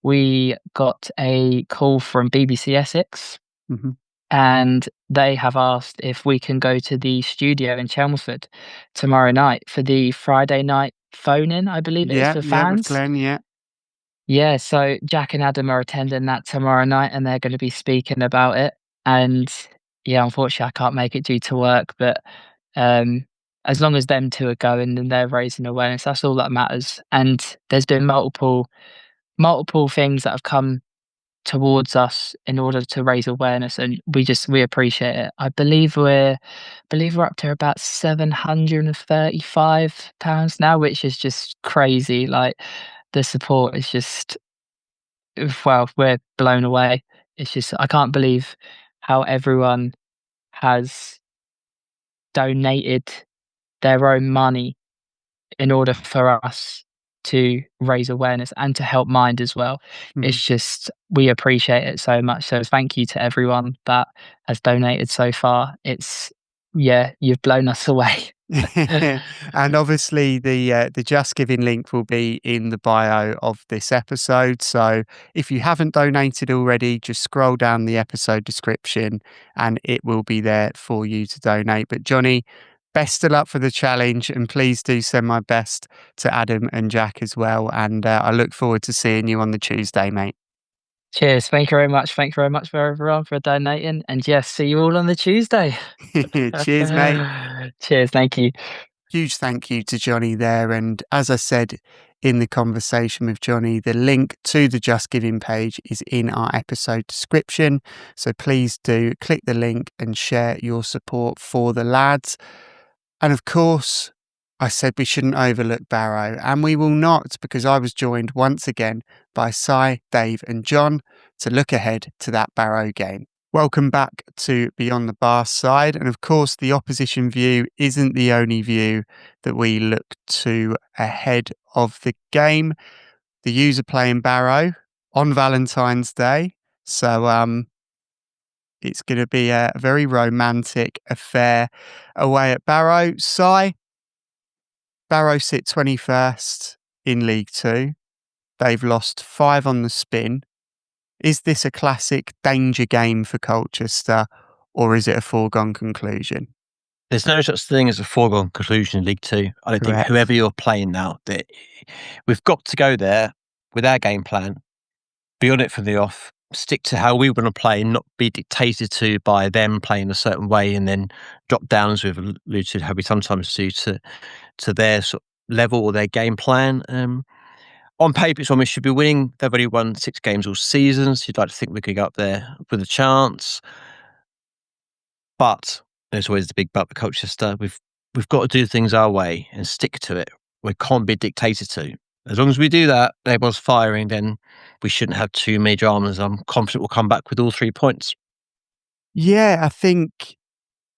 We got a call from BBC Essex, Mm-hmm. and they have asked if we can go to the studio in Chelmsford tomorrow night for the Friday night phone-in, I believe it is, for With fans. Glenn, yeah. Yeah, so Jack and Adam are attending that tomorrow night, and they're going to be speaking about it. And yeah, unfortunately, I can't make it due to work, but as long as them two are going and they're raising awareness, that's all that matters. And there's been multiple things that have come towards us in order to raise awareness, and we appreciate it. I believe we're up to about £735 now, which is just crazy. Like, the support is just, well, we're blown away. It's just, I can't believe how everyone has donated their own money in order for us to raise awareness and to help Mind as well. Mhm. It's just, we appreciate it so much. So thank you to everyone that has donated so far. Yeah, you've blown us away. And obviously the Just Giving link will be in the bio of this episode. So if you haven't donated already, just scroll down the episode description and it will be there for you to donate. But Jonny, best of luck for the challenge, and please do send my best to Adam and Jack as well. And I look forward to seeing you on the Tuesday, mate. Cheers. Thank you very much. Thank you very much for everyone for donating. And yes, see you all on the Tuesday. Cheers, mate. Cheers. Thank you. Huge thank you to Jonny there. And as I said in the conversation with Jonny, the link to the Just Giving page is in our episode description. So please do click the link and share your support for the lads. And of course, I said we shouldn't overlook Barrow, and we will not, because I was joined once again by Si, Dave and John to look ahead to that Barrow game. Welcome back to Beyond the Barside, and of course the opposition view isn't the only view that we look to ahead of the game. The U's are playing Barrow on Valentine's Day, so it's going to be a very romantic affair away at Barrow. Si, Barrow sit 21st in League Two. They've lost 5 on the spin. Is this a classic danger game for Colchester, or is it a foregone conclusion? There's no such thing as a foregone conclusion in League Two. I don't think whoever you're playing now, we've got to go there with our game plan, be on it from the off, stick to how we want to play, and not be dictated to by them playing a certain way, and then drop down, as we've alluded to, how we sometimes do, to their sort of level or their game plan. on paper, it's almost should be winning. They've only won 6 games all season, so you'd like to think we could go up there with a chance. But there's always the big but with Colchester. We've got to do things our way and stick to it. We can't be dictated to. As long as we do that, everyone's firing, then we shouldn't have too many dramas. I'm confident we'll come back with all 3 points. Yeah, I think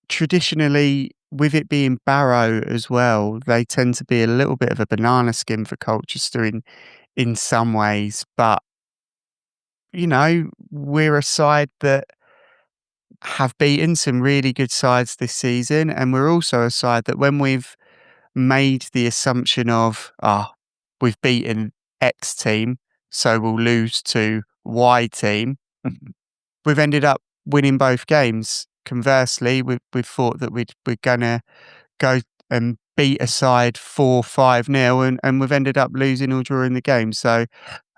traditionally, with it being Barrow as well, they tend to be a little bit of a banana skin for Colchester in some ways. But, you know, we're a side that have beaten some really good sides this season. And we're also a side that when we've made the assumption of, we've beaten X team, so we'll lose to Y team, we've ended up winning both games. Conversely, we've thought that we're going to go and beat a side 4-5-0 and we've ended up losing or drawing the game. So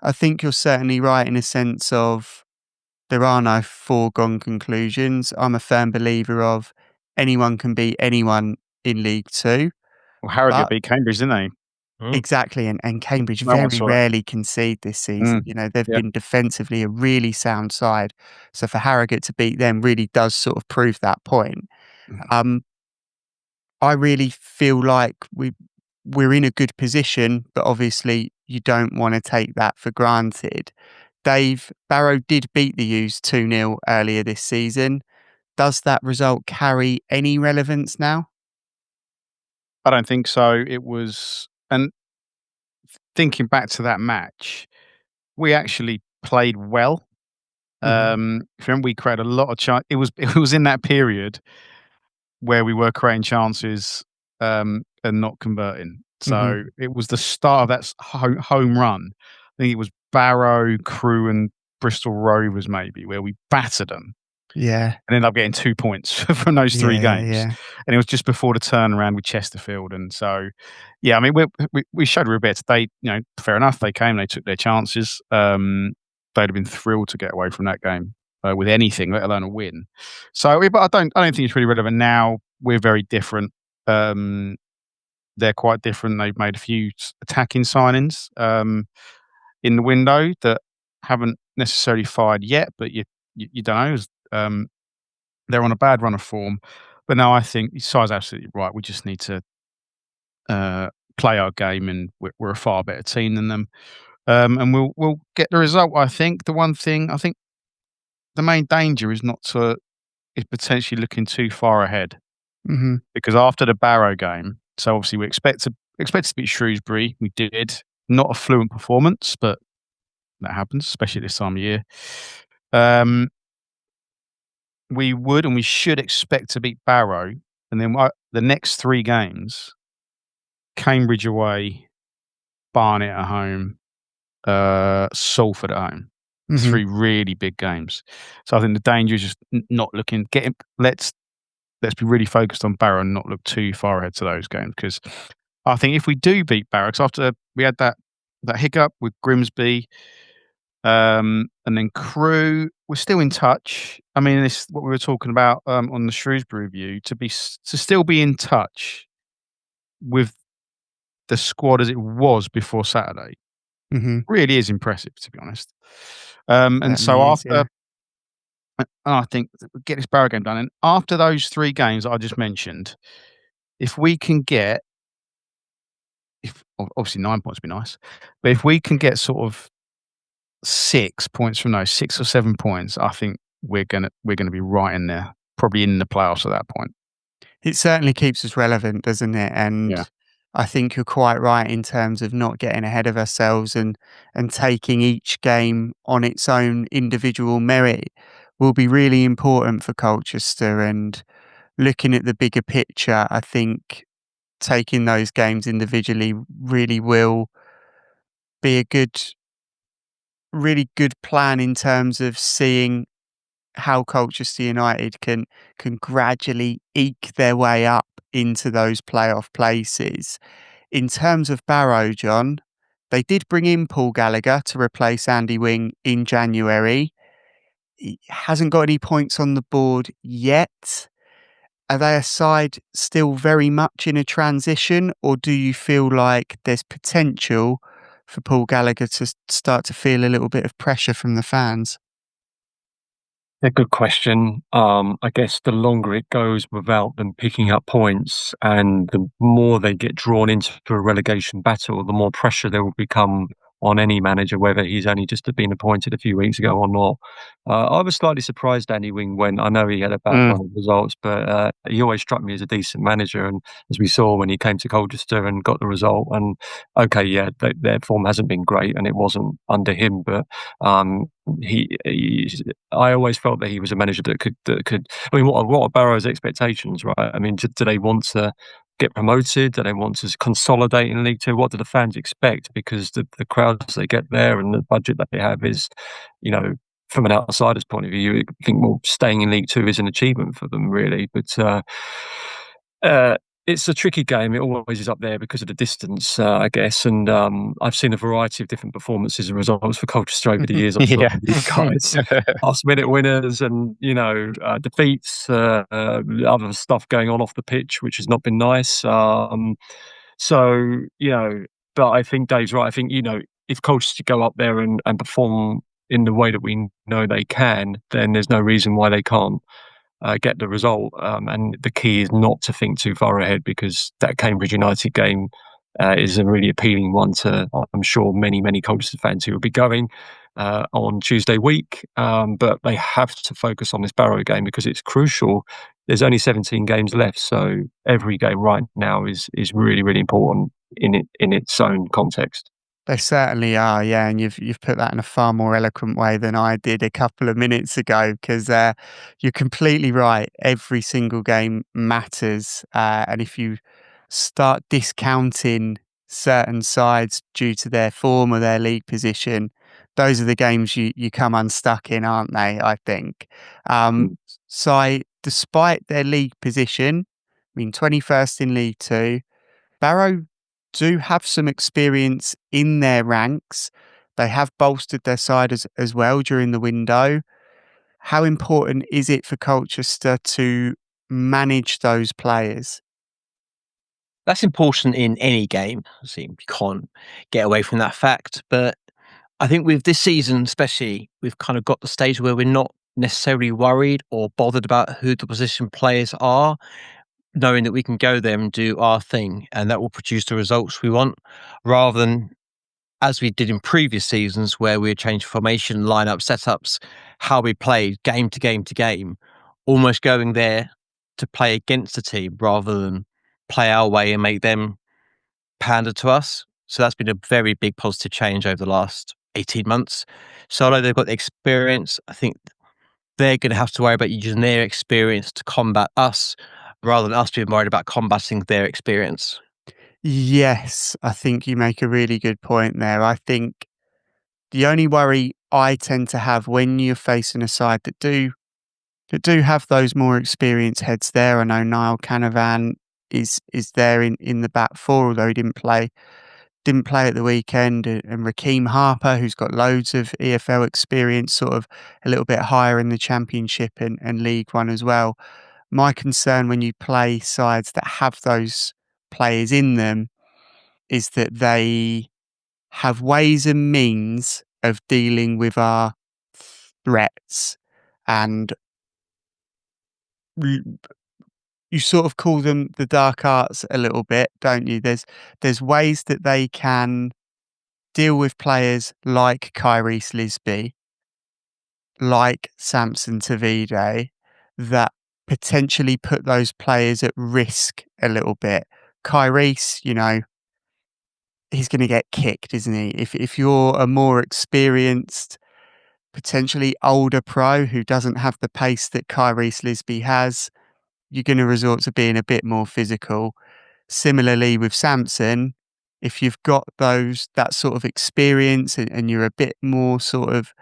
I think you're certainly right in a sense of there are no foregone conclusions. I'm a firm believer of anyone can beat anyone in League Two. Well, Harrogate beat Cambridge, didn't they? Exactly, and Cambridge No one very saw it. rarely concede this season. You know, they've been defensively a really sound side. So for Harrogate to beat them really does sort of prove that point. I really feel like we're in a good position, but obviously you don't want to take that for granted. Dave, Barrow did beat the U's 2-0 earlier this season. Does that result carry any relevance now? I don't think so. It was, and thinking back to that match, we actually played well. If you remember, we created a lot of chance. It was in that period where we were creating chances and not converting. So it was the start of that home run. I think it was Barrow, Crewe, and Bristol Rovers maybe where we battered them. Yeah. And ended up getting 2 points from those 3 games. Yeah. And it was just before the turnaround with Chesterfield. And so, yeah, I mean, we showed we're a bit today. You know, fair enough. They came, they took their chances. They'd have been thrilled to get away from that game with anything, let alone a win. So, but I don't think it's really relevant now. We're very different. They're quite different. They've made a few attacking signings in the window that haven't necessarily fired yet, but you don't know. They're on a bad run of form, but no, I think Si's absolutely right. We just need to play our game, and we're a far better team than them, and we'll get the result. I think the one thing I think the main danger is potentially looking too far ahead, because after the Barrow game, so obviously we expect to beat Shrewsbury. We did not a fluent performance, but that happens, especially this time of year. We would and we should expect to beat Barrow, and then the next 3 games: Cambridge away, Barnet at home, Salford at home. 3 really big games. So I think the danger is just not looking. Let's be really focused on Barrow and not look too far ahead to those games, because I think if we do beat Barrow, because after we had that hiccup with Grimsby. And then Crewe, we're still in touch. I mean, this is what we were talking about on the Shrewsbury review, to still be in touch with the squad as it was before Saturday. Really is impressive, to be honest. And so after, I think we get this Barrow game done, and after those 3 games that I just mentioned, if we can get, obviously 9 points would be nice, but if we can get sort of 6 points from those, 6 or 7 points, I think we're gonna be right in there, probably in the playoffs at that point. It certainly keeps us relevant, doesn't it? And I think you're quite right in terms of not getting ahead of ourselves and taking each game on its own individual merit will be really important for Colchester. And looking at the bigger picture, I think taking those games individually really will be a really good plan in terms of seeing how Colchester United can gradually eke their way up into those playoff places. In terms of Barrow, John, they did bring in Paul Gallagher to replace Andy Wing in January. He hasn't got any points on the board yet. Are they a side still very much in a transition, or do you feel like there's potential Paul Gallagher to start to feel a little bit of pressure from the fans? A good question. I guess the longer it goes without them picking up points and the more they get drawn into a relegation battle, the more pressure there will become on any manager, whether he's only just been appointed a few weeks ago or not. I was slightly surprised Danny Wing went. I know he had a bad run of results, but he always struck me as a decent manager. And as we saw when he came to Colchester and got the result, and okay, yeah, their form hasn't been great, and it wasn't under him, but I always felt that he was a manager that could. I mean, what are Barrow's expectations, right? I mean, do they want to get promoted? Do they want to consolidate in League Two? What do the fans expect? Because the crowds they get there and the budget that they have is, from an outsider's point of view, you think, well, staying in League Two is an achievement for them, really. But it's a tricky game. It always is up there because of the distance, I guess. And I've seen a variety of different performances and results for Colchester over the years. I'm sure these guys, last-minute winners, and defeats, other stuff going on off the pitch, which has not been nice. But I think Dave's right. I think if Colchester go up there and perform in the way that we know they can, then there's no reason why they can't get the result. And the key is not to think too far ahead, because that Cambridge United game is a really appealing one to, I'm sure, many Colchester fans who will be going on Tuesday week. But they have to focus on this Barrow game because it's crucial. There's only 17 games left, so every game right now is really, really important in its own context. They certainly are, yeah, and you've put that in a far more eloquent way than I did a couple of minutes ago, because you're completely right. Every single game matters, and if you start discounting certain sides due to their form or their league position, those are the games you come unstuck in, aren't they? I think. So, despite their league position, I mean, 21st in League Two, Barrow do have some experience in their ranks. They have bolstered their side as well during the window. How important is it for Colchester to manage those players? That's important in any game. So you can't get away from that fact. But I think with this season, especially, we've kind of got the stage where we're not necessarily worried or bothered about who the position players are, knowing that we can go there and do our thing and that will produce the results we want, rather than as we did in previous seasons where we changed formation, lineup, setups, how we played game to game to game, almost going there to play against the team rather than play our way and make them pander to us. So that's been a very big positive change over the last 18 months. So although they've got the experience, I think they're going to have to worry about using their experience to combat us, rather than us being worried about combating their experience. Yes, I think you make a really good point there. I think the only worry I tend to have when you're facing a side that do have those more experienced heads there. I know Niall Canavan is there in the back four, although he didn't play at the weekend, and Raheem Harper, who's got loads of EFL experience, sort of a little bit higher in the Championship and League One as well. My concern when you play sides that have those players in them is that they have ways and means of dealing with our threats, and you sort of call them the dark arts a little bit, don't you? There's ways that they can deal with players like Kyrese Lisby, like Samson Tavide, that potentially put those players at risk a little bit. Kyrese, he's going to get kicked, isn't he? If you're a more experienced, potentially older pro who doesn't have the pace that Kyrese Lisby has, you're going to resort to being a bit more physical. Similarly with Samson, if you've got that sort of experience and you're a bit more sort of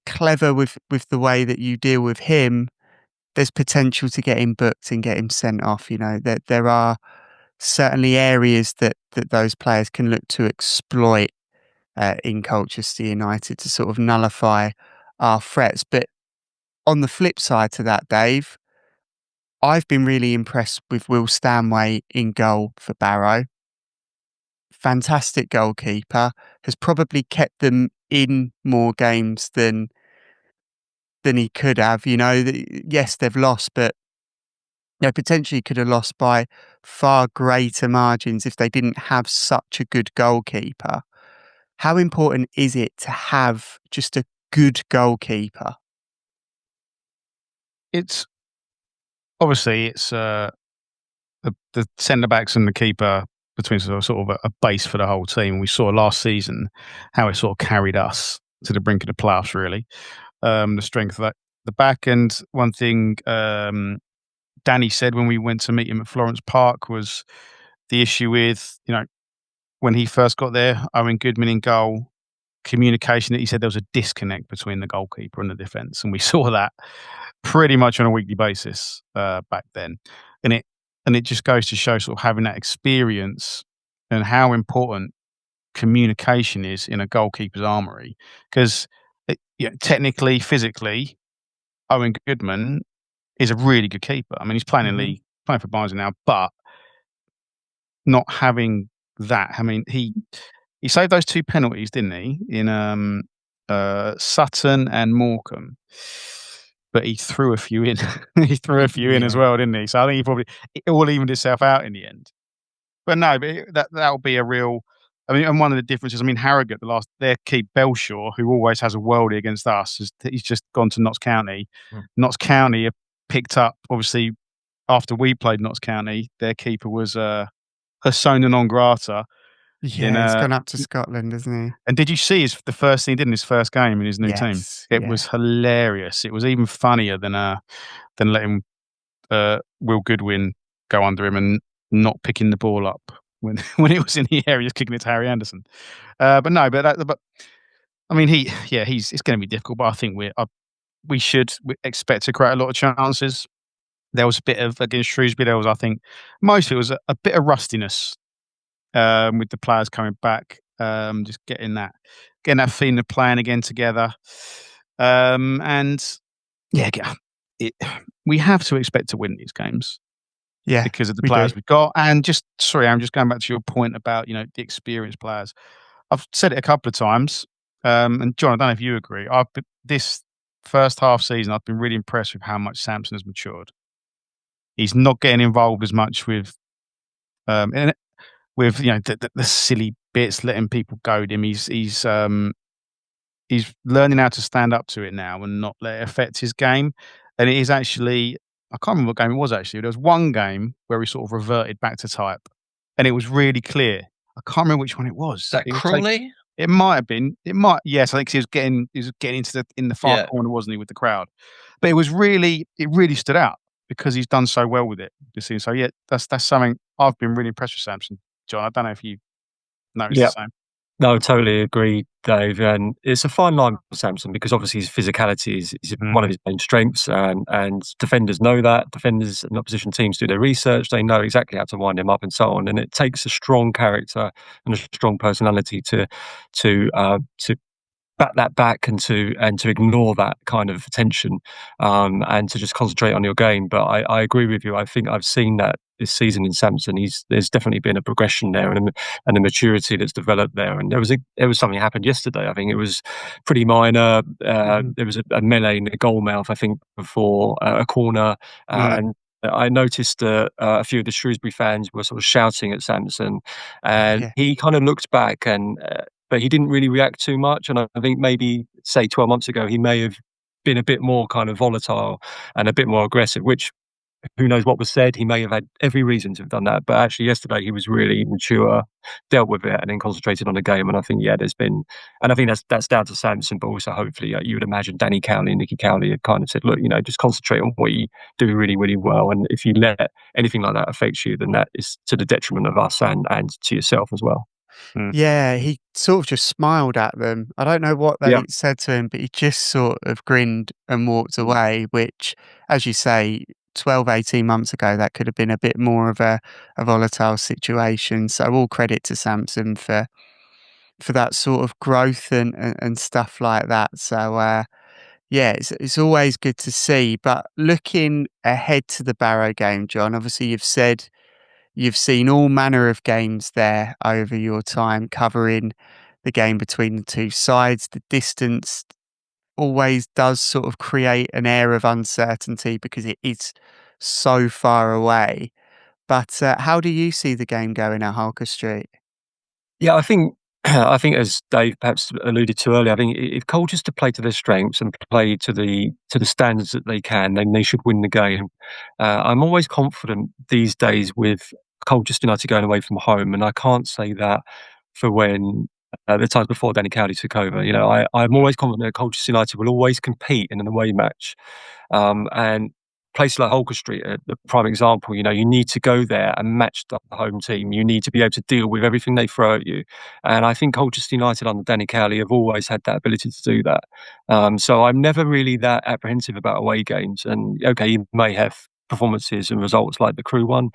clever with the way that you deal with him, there's potential to get him booked and get him sent off. That there are certainly areas that those players can look to exploit in Colchester United to sort of nullify our threats. But on the flip side to that, Dave, I've been really impressed with Will Stanway in goal for Barrow. fantastic goalkeeper, has probably kept them in more games than he could have. Yes, they've lost, but potentially could have lost by far greater margins if they didn't have such a good goalkeeper. How important is it to have just a good goalkeeper? It's obviously the centre backs and the keeper between sort of a base for the whole team. We saw last season how it sort of carried us to the brink of the playoffs. Really, the strength of the back. And one thing Danny said when we went to meet him at Florence Park was the issue with when he first got there, Owen Goodman in goal. Communication, that he said there was a disconnect between the goalkeeper and the defence, and we saw that pretty much on a weekly basis back then. And it just goes to show sort of having that experience and how important communication is in a goalkeeper's armoury. Because technically, physically, Owen Goodman is a really good keeper. I mean, he's playing in league, playing for Barnsley now, but not having that. I mean, he saved those 2 penalties, didn't he? In Sutton and Morecambe. But he threw a few in. He threw a few in as well, didn't he? So I think it all evened itself out in the end. But no, that'll be a real. I mean, and one of the differences. I mean, Harrogate, their keep Belshaw, who always has a worldie against us, he's just gone to Notts County. Notts County have picked up, obviously, after we played Notts County, their keeper was persona non grata. Yeah, he's gone up to Scotland, isn't he? And did you see the first thing he did in his first game in his new team? It was hilarious. It was even funnier than letting Will Goodwin go under him and not picking the ball up when it was in the area, just kicking it to Harry Anderson. But I mean, it's going to be difficult. But I think we should expect to create a lot of chances. There was a bit of against Shrewsbury. There was, I think, most of it was a bit of rustiness. With the players coming back, just getting that feeling of playing again together, we have to expect to win these games, because of the players we've got. And I'm just going back to your point about the experienced players. I've said it a couple of times, and John, I don't know if you agree. This first half season, I've been really impressed with how much Sampson has matured. He's not getting involved as much with the silly bits, letting people goad him. He's learning how to stand up to it now and not let it affect his game. And it is actually, I can't remember what game it was actually. There was one game where he sort of reverted back to type, and it was really clear. I can't remember which one it was. Is that Crawley? It might have been. Yes, I think he was getting into in the far corner, wasn't he, with the crowd? But it really stood out because he's done so well with it this season. So that's something I've been really impressed with Sampson. John, I don't know if you noticed the same. No, totally agree, Dave. And it's a fine line for Sampson because obviously his physicality is one of his main strengths, and defenders know that. Defenders and opposition teams do their research; they know exactly how to wind him up and so on. And it takes a strong character and a strong personality to bat that back and to ignore that kind of attention, and to just concentrate on your game. But I agree with you. I think I've seen that this season in Sampson. There's definitely been a progression there and a maturity that's developed there. And there was something happened yesterday. I think it was pretty minor. There was a melee in the goal mouth, I think, before a corner, and I noticed a few of the Shrewsbury fans were sort of shouting at Sampson, and he kind of looked back but he didn't really react too much. And I think maybe, say, 12 months ago, he may have been a bit more kind of volatile and a bit more aggressive, which who knows what was said. He may have had every reason to have done that. But actually yesterday he was really mature, dealt with it, and then concentrated on the game. And I think, there's been, and I think that's down to Sampson, but also hopefully you would imagine Danny Cowley and Nicky Cowley have kind of said, look, just concentrate on what you do really, really well. And if you let anything like that affect you, then that is to the detriment of us and to yourself as well. Yeah, he sort of just smiled at them. I don't know what they said to him, but he just sort of grinned and walked away, which, as you say, 12, 18 months ago, that could have been a bit more of a volatile situation. So all credit to Sampson for that sort of growth and stuff like that. So, it's always good to see. But looking ahead to the Barrow game, John, obviously you've said you've seen all manner of games there over your time covering the game between the two sides. The distance always does sort of create an air of uncertainty because it is so far away. But how do you see the game going at Harker Street? Yeah, I think I think as Dave perhaps alluded to earlier, I think if Colchester play to their strengths and play to the standards that they can, then they should win the game. I'm always confident these days with Colchester United going away from home, and I can't say that for when the times before Danny Cowley took over. You know, I'm always confident that Colchester United will always compete in an away match, and places like Holker Street are the prime example. You know, you need to go there and match the home team. You need to be able to deal with everything they throw at you. And I think Colchester United under Danny Cowley have always had that ability to do that. So I'm never really that apprehensive about away games. And okay, you may have performances and results like the Crew one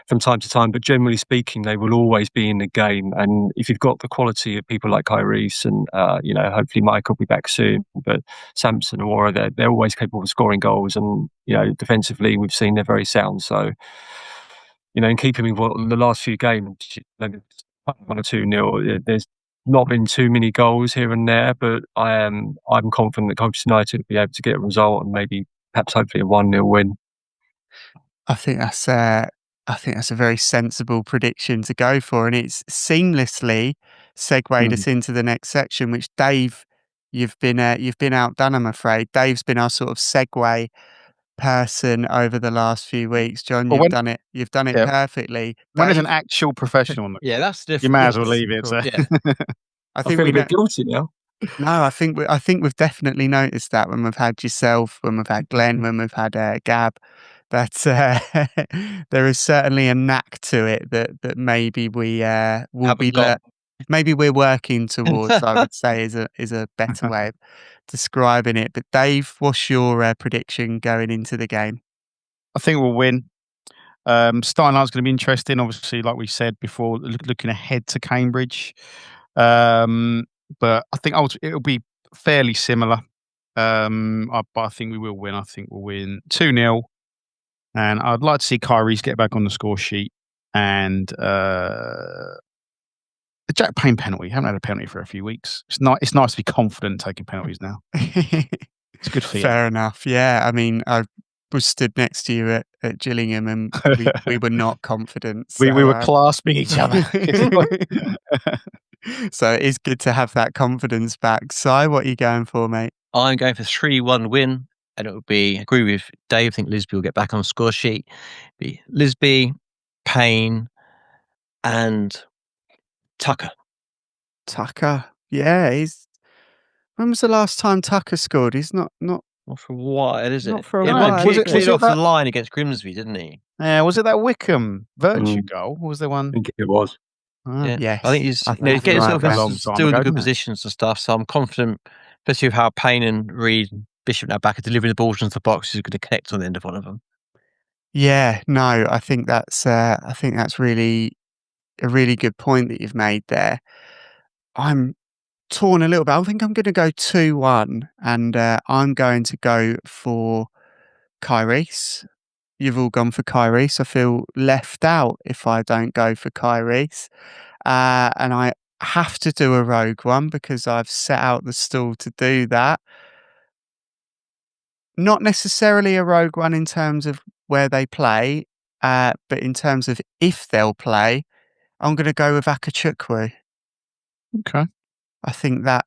from time to time, but generally speaking, they will always be in the game. And if you've got the quality of people like Kyrese and you know, hopefully Mike will be back soon, but Samson and Wara, they're always capable of scoring goals. And you know, defensively, we've seen they're very sound. So you know, in keeping with what the last few games, 1 or 2-0, there's not been too many goals here and there, but I'm confident that Colchester United will be able to get a result and maybe perhaps hopefully a 1-0 win. I think that's a very sensible prediction to go for, and it's seamlessly segued us into the next section. Which Dave, you've been outdone, I'm afraid. Dave's been our sort of segue person over the last few weeks. John, Well, you've done it yeah. perfectly. When there's an Dave, actual professional on the Yeah, that's different. you may as well leave it. So. Yeah. I think feel a bit guilty now. No, I think we've definitely noticed that when we've had yourself, when we've had Glenn, when we've had Gab, that there is certainly a knack to it that maybe we will be maybe we're working towards. I would say is a better way of describing it. But Dave, what's your prediction going into the game? I think we'll win. Starting line's going to be interesting. Obviously, like we said before, looking ahead to Cambridge. But I think it'll be fairly similar. But I think we will win. I think we'll win 2-0. And I'd like to see Kyrese get back on the score sheet. And the Jack Payne penalty. Haven't had a penalty for a few weeks. It's nice to be confident taking penalties now. It's good for you. Fair enough. Yeah. I mean, I was stood next to you at Gillingham and we were not confident. So, we were clasping each other. So it is good to have that confidence back. Si, what are you going for, mate? I'm going for 3-1 win, and it will be, I agree with Dave, I think Lisby will get back on the score sheet. Be Lisby, Payne, and Tucker. Tucker. Yeah, when was the last time Tucker scored? He's not for a while, is it? Not for a while. Was it cleared off the line against Grimsby, didn't he? Yeah, was it that Wickham Virtue goal? Or was there one? I think it was. Yeah. Yes. I think he's getting himself still in the good positions and stuff. So I'm confident, especially with how Payne and Reid and Bishop now back are delivering the balls into the box, he's going to connect on the end of one of them. Yeah, no, I think that's really a really good point that you've made there. I'm torn a little bit. I think I'm going to go 2-1, and I'm going to go for Kyrese. You've all gone for Kyrese. I feel left out if I don't go for Kyrese. And I have to do a rogue one because I've set out the stall to do that. Not necessarily a rogue one in terms of where they play, but in terms of if they'll play, I'm going to go with Akachukwu. Okay. I think that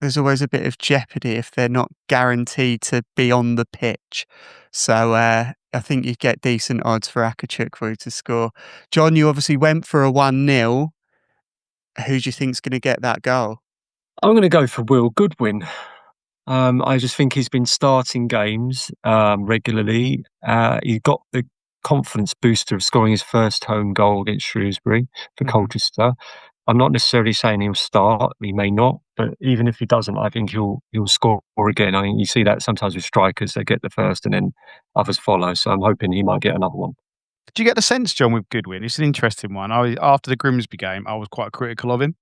there's always a bit of jeopardy if they're not guaranteed to be on the pitch. So I think you get decent odds for Akachukwu to score. John, you obviously went for a 1-0. Who do you think's going to get that goal? I'm going to go for Will Goodwin. I just think he's been starting games regularly. He got the confidence booster of scoring his first home goal against Shrewsbury for Colchester. I'm not necessarily saying he'll start. He may not, but even if he doesn't, I think he'll score again. I mean, you see that sometimes with strikers; they get the first and then others follow. So I'm hoping he might get another one. Do you get the sense, John, with Goodwin? It's an interesting one. After the Grimsby game, I was quite critical of him.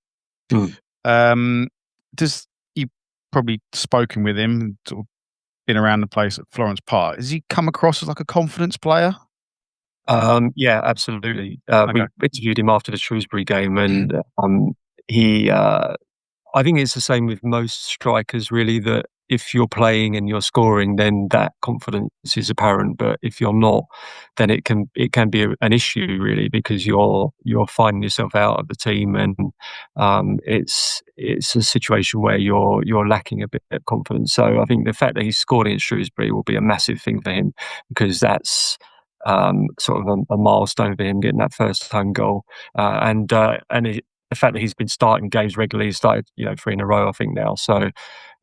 You've probably spoken with him, sort of been around the place at Florence Park. Has he come across as like a confidence player? Yeah, absolutely. Okay. We interviewed him after the Shrewsbury game, and he. I think it's the same with most strikers, really. That if you're playing and you're scoring, then that confidence is apparent. But if you're not, then it can be an issue, really, because you're finding yourself out of the team, and it's a situation where you're lacking a bit of confidence. So I think the fact that he scored against Shrewsbury will be a massive thing for him, because that's sort of a milestone for him, getting that first home goal, the fact that he's been starting games regularly, he's started 3 in a row, I think now. So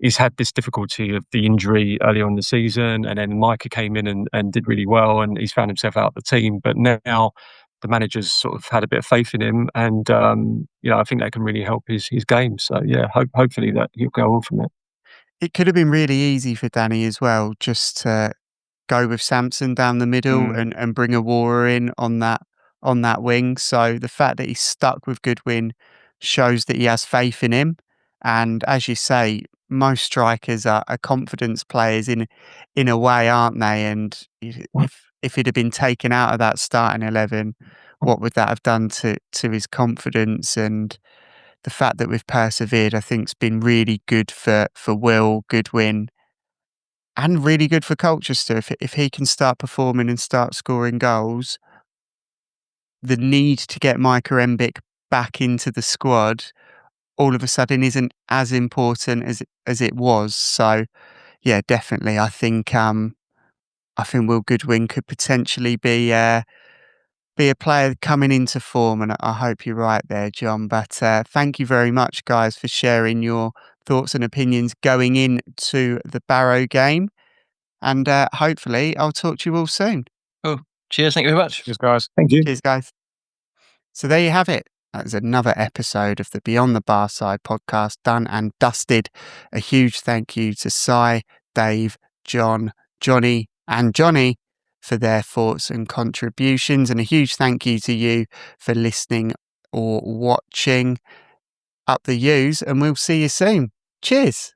he's had this difficulty of the injury earlier in the season, and then Micah came in and did really well, and he's found himself out of the team. But now the manager's sort of had a bit of faith in him, and I think that can really help his game. So yeah, hopefully that he'll go on from it. It could have been really easy for Danny as well, just to go with Samson down the middle and bring a Aurora in on that wing. So the fact that he's stuck with Goodwin shows that he has faith in him. And as you say, most strikers are confidence players in a way, aren't they? And if he'd have been taken out of that starting 11, what would that have done to his confidence? And the fact that we've persevered, I think, has been really good for Will, Goodwin, and really good for Colchester. If he can start performing and start scoring goals, the need to get Micah Embick back into the squad all of a sudden isn't as important as it was. So yeah, definitely. I think Will Goodwin could potentially be a player coming into form, and I hope you're right there, John. But thank you very much, guys, for sharing your thoughts and opinions going into the Barrow game. And hopefully I'll talk to you all soon. Oh, cheers. Thank you very much. Cheers, guys. Thank you. Cheers, guys. So there you have it. That was another episode of the Beyond the Barside podcast, done and dusted. A huge thank you to Si, Dave, John, Jonny and Jonny for their thoughts and contributions. And a huge thank you to you for listening or watching. Up the U's, and we'll see you soon. Cheers.